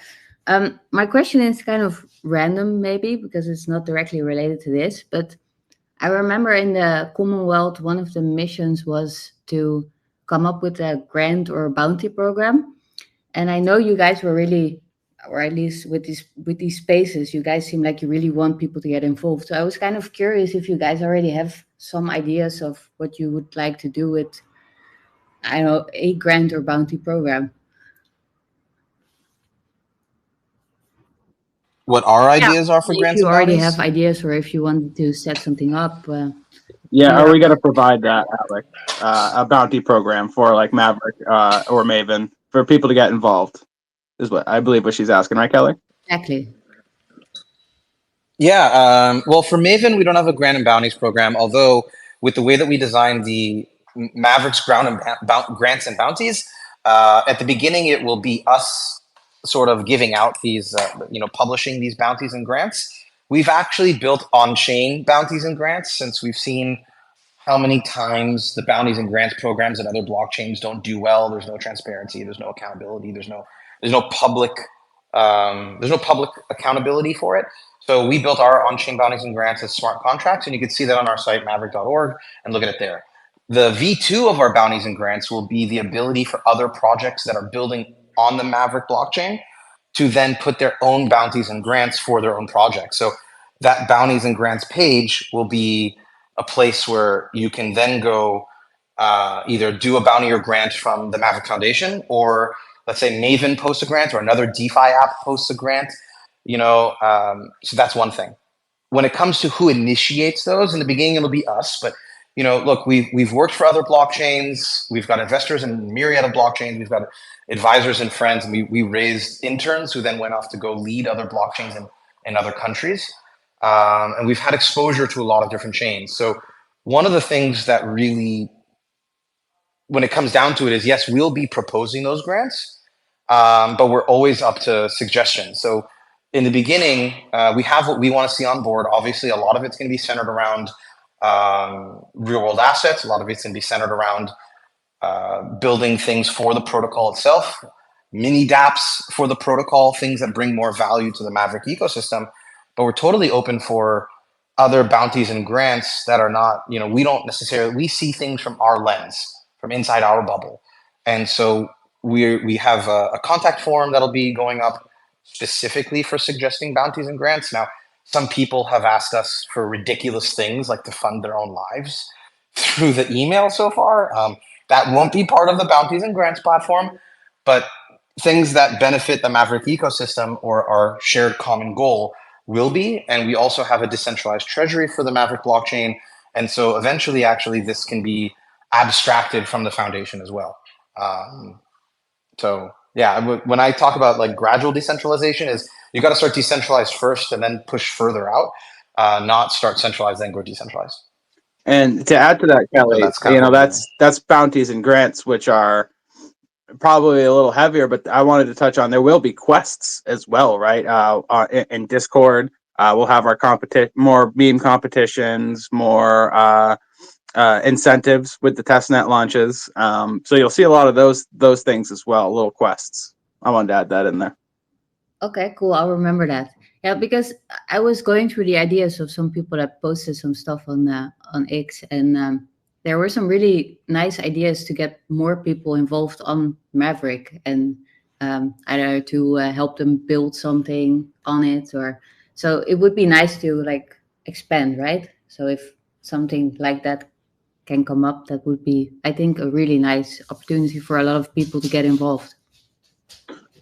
My question is kind of random, maybe, because it's not directly related to this, but I remember in the Commonwealth, one of the missions was to come up with a grant or a bounty program. And I know you guys were really, or at least with these spaces, you guys seem like you really want people to get involved. So I was kind of curious if you guys already have some ideas of what you would like to do with, I don't know, a grant or bounty program. What our ideas are for grants If you and already bounties? have ideas, or if you wanted to set something up. Yeah, are we going to provide that, Alec? A bounty program for like Mavryk or Maven for people to get involved is what I believe what she's asking, right, Kelly? Exactly. Yeah. Well, for Maven, we don't have a grant and bounties program, although with the way that we designed the Mavericks grants and bounties, at the beginning, it will be us sort of giving out these, publishing these bounties and grants. We've actually built on-chain bounties and grants, since we've seen how many times the bounties and grants programs and other blockchains don't do well. There's no transparency. There's no accountability. There's no public accountability for it. So we built our on-chain bounties and grants as smart contracts, and you can see that on our site, maverick.org, and look at it there. The V2 of our bounties and grants will be the ability for other projects that are building on the Mavryk blockchain to then put their own bounties and grants for their own projects. So that bounties and grants page will be a place where you can then go either do a bounty or grant from the Maverick Foundation, or let's say Maven posts a grant or another DeFi app posts a grant. So that's one thing. When it comes to who initiates those, in the beginning it'll be us, but look, we've worked for other blockchains. We've got investors in a myriad of blockchains. We've got advisors and friends, and we raised interns who then went off to go lead other blockchains in other countries. And we've had exposure to a lot of different chains. So one of the things that really, when it comes down to it, is yes, we'll be proposing those grants, but we're always up to suggestions. So in the beginning, we have what we want to see on board. Obviously, a lot of it's going to be centered around real world assets. A lot of it's going to be centered around building things for the protocol itself, mini dApps for the protocol, things that bring more value to the Mavryk ecosystem. But we're totally open for other bounties and grants that are not, we don't necessarily, we see things from our lens, from inside our bubble. And so we have a contact form that'll be going up specifically for suggesting bounties and grants. Now, some people have asked us for ridiculous things like to fund their own lives through the email so far. That won't be part of the bounties and grants platform, but things that benefit the Mavryk ecosystem or our shared common goal will be. And we also have a decentralized treasury for the Mavryk blockchain. And so eventually, actually, this can be abstracted from the foundation as well. So yeah, when I talk about like gradual decentralization, is you got to start decentralized first and then push further out. not start centralized then go decentralized. And to add to that, Kelly, that's kind of that's bounties and grants, which are probably a little heavier, but I wanted to touch on there will be quests as well, right? In Discord, we'll have our more meme competitions, more incentives with the testnet launches. So you'll see a lot of those things as well, little quests. I wanted to add that in there. Okay, cool. I'll remember that. Yeah, because I was going through the ideas of some people that posted some stuff on X, and there were some really nice ideas to get more people involved on Mavryk, and either to help them build something on it, or so it would be nice to like expand, right? So if something like that can come up, that would be, I think, a really nice opportunity for a lot of people to get involved.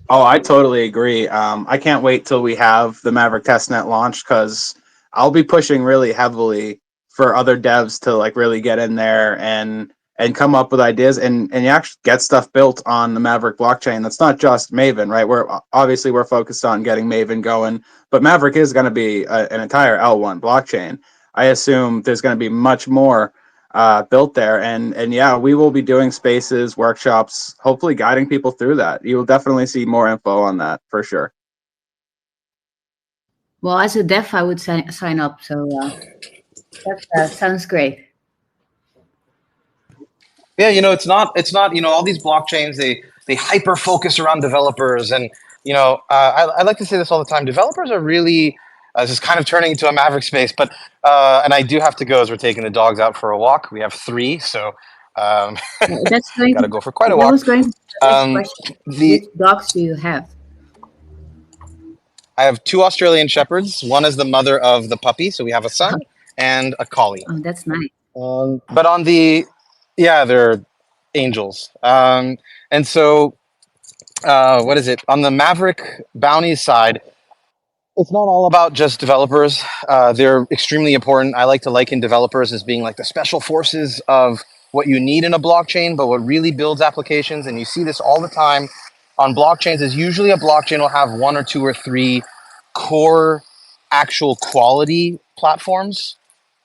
Oh, I totally agree. I can't wait till we have the Mavryk testnet launched, because I'll be pushing really heavily for other devs to like really get in there and come up with ideas and you actually get stuff built on the Mavryk blockchain. That's not just Maven, right? We're focused on getting Maven going, but Mavryk is going to be an entire L1 blockchain. I assume there's going to be much more built there, and yeah, we will be doing spaces, workshops, hopefully guiding people through that. You will definitely see more info on that for sure. Well, as a dev, I would sign up, so that sounds great. Yeah, it's not all these blockchains, they hyper focus around developers, and I like to say this all the time. Developers are really this is kind of turning into a Maverick space, but and I do have to go as we're taking the dogs out for a walk. We have 3, so that's going got to go for quite a that walk. was going to be the next question. Which dogs do you have? I have 2 Australian Shepherds. One is the mother of the puppy, so we have a son and a collie. Oh, that's nice. But on they're angels. And so, what is it? On the Mavryk bounties side, it's not all about just developers. They're extremely important. I like to liken developers as being like the special forces of what you need in a blockchain, but what really builds applications, and you see this all the time on blockchains, is usually a blockchain will have 1 or 2 or 3 core actual quality platforms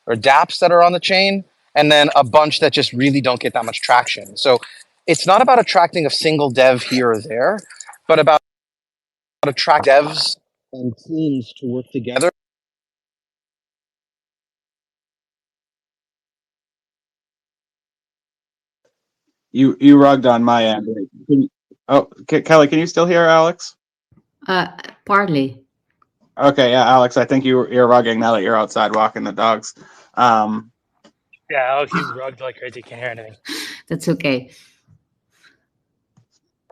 or dApps that are on the chain, and then a bunch that just really don't get that much traction. So it's not about attracting a single dev here or there, but about attract devs and teams to work together. You rugged on my end. Kelly, can you still hear Alex? Partly. Okay, yeah, Alex, I think you're rugging now that you're outside walking the dogs. Yeah, he's rugged like crazy. Can't hear anything. That's okay.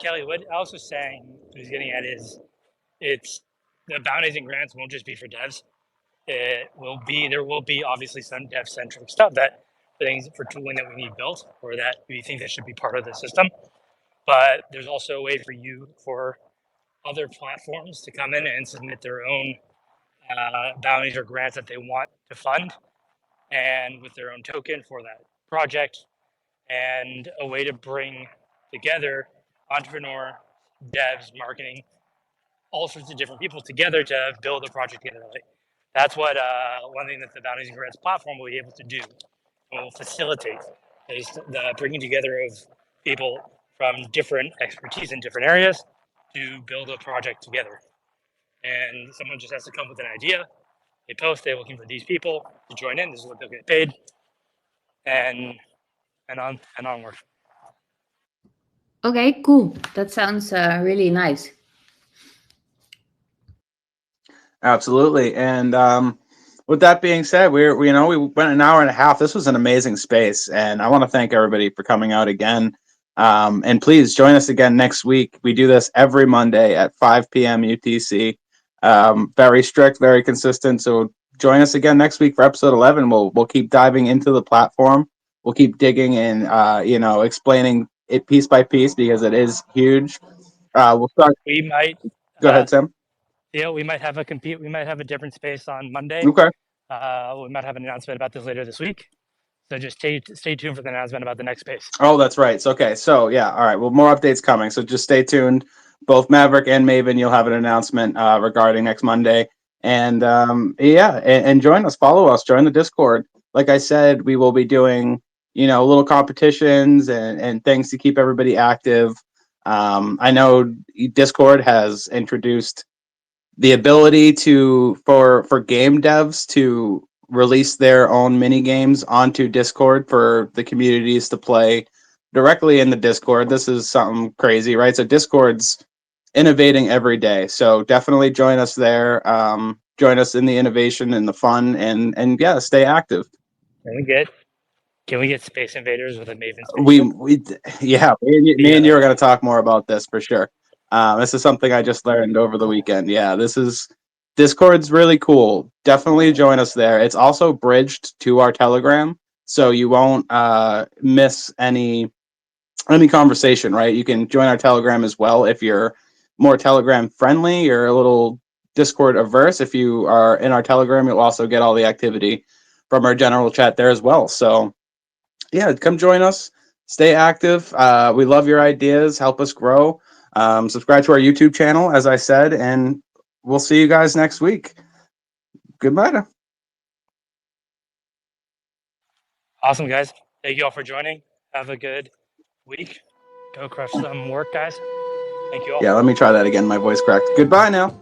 Kelly, what Alex was saying, what he's getting at is, it's the bounties and grants won't just be for devs. There will be obviously some dev centric stuff, that things for tooling that we need built or that we think that should be part of the system. But there's also a way for other platforms to come in and submit their own bounties or grants that they want to fund, and with their own token for that project, and a way to bring together entrepreneur, devs, marketing, all sorts of different people together to build a project together. Like, that's what one thing that the bounties and grants platform will be able to do. It will facilitate is the bringing together of people from different expertise in different areas to build a project together. And someone just has to come with an idea. They post, they're looking for these people to join in. This is what they'll get paid, and onward. Okay, cool. That sounds really nice. Absolutely. And with that being said, we went an hour and a half. This was an amazing space, and I want to thank everybody for coming out again. And please join us again next week. We do this every Monday at 5 p.m. UTC. Very strict, very consistent. So join us again next week for episode 11. We'll keep diving into the platform. We'll keep digging and explaining it piece by piece, because it is huge. We'll start. We might Go ahead, Sam. We might have we might have a different space on Monday. Okay. We might have an announcement about this later this week. So just stay tuned for the announcement about the next space. Oh, that's right. So, okay. So yeah. All right. Well, more updates coming. So just stay tuned. Both Mavryk and Maven, you'll have an announcement regarding next Monday. And and join us, follow us, join the Discord. Like I said, we will be doing, little competitions and things to keep everybody active. I know Discord has introduced the ability for game devs to release their own mini games onto Discord for the communities to play directly in the Discord. This is something crazy, right? So Discord's innovating every day. So definitely join us there. Join us in the innovation and the fun, and yeah, stay active. Can we get Space Invaders with a Maven spaceship? Me and you are going to talk more about this for sure. This is something I just learned over the weekend. Yeah, Discord's really cool. Definitely join us there. It's also bridged to our Telegram, so you won't miss any conversation, right? You can join our Telegram as well if you're more Telegram friendly. You're a little Discord averse. If you are in our Telegram, you'll also get all the activity from our general chat there as well. So yeah, come join us. Stay active. We love your ideas. Help us grow. Subscribe to our YouTube channel, as I said, and we'll see you guys next week. Goodbye. Awesome, guys. Thank you all for joining. Have a good week. Go crush some work, guys. Thank you all. Yeah, let me try that again. My voice cracked. Goodbye now.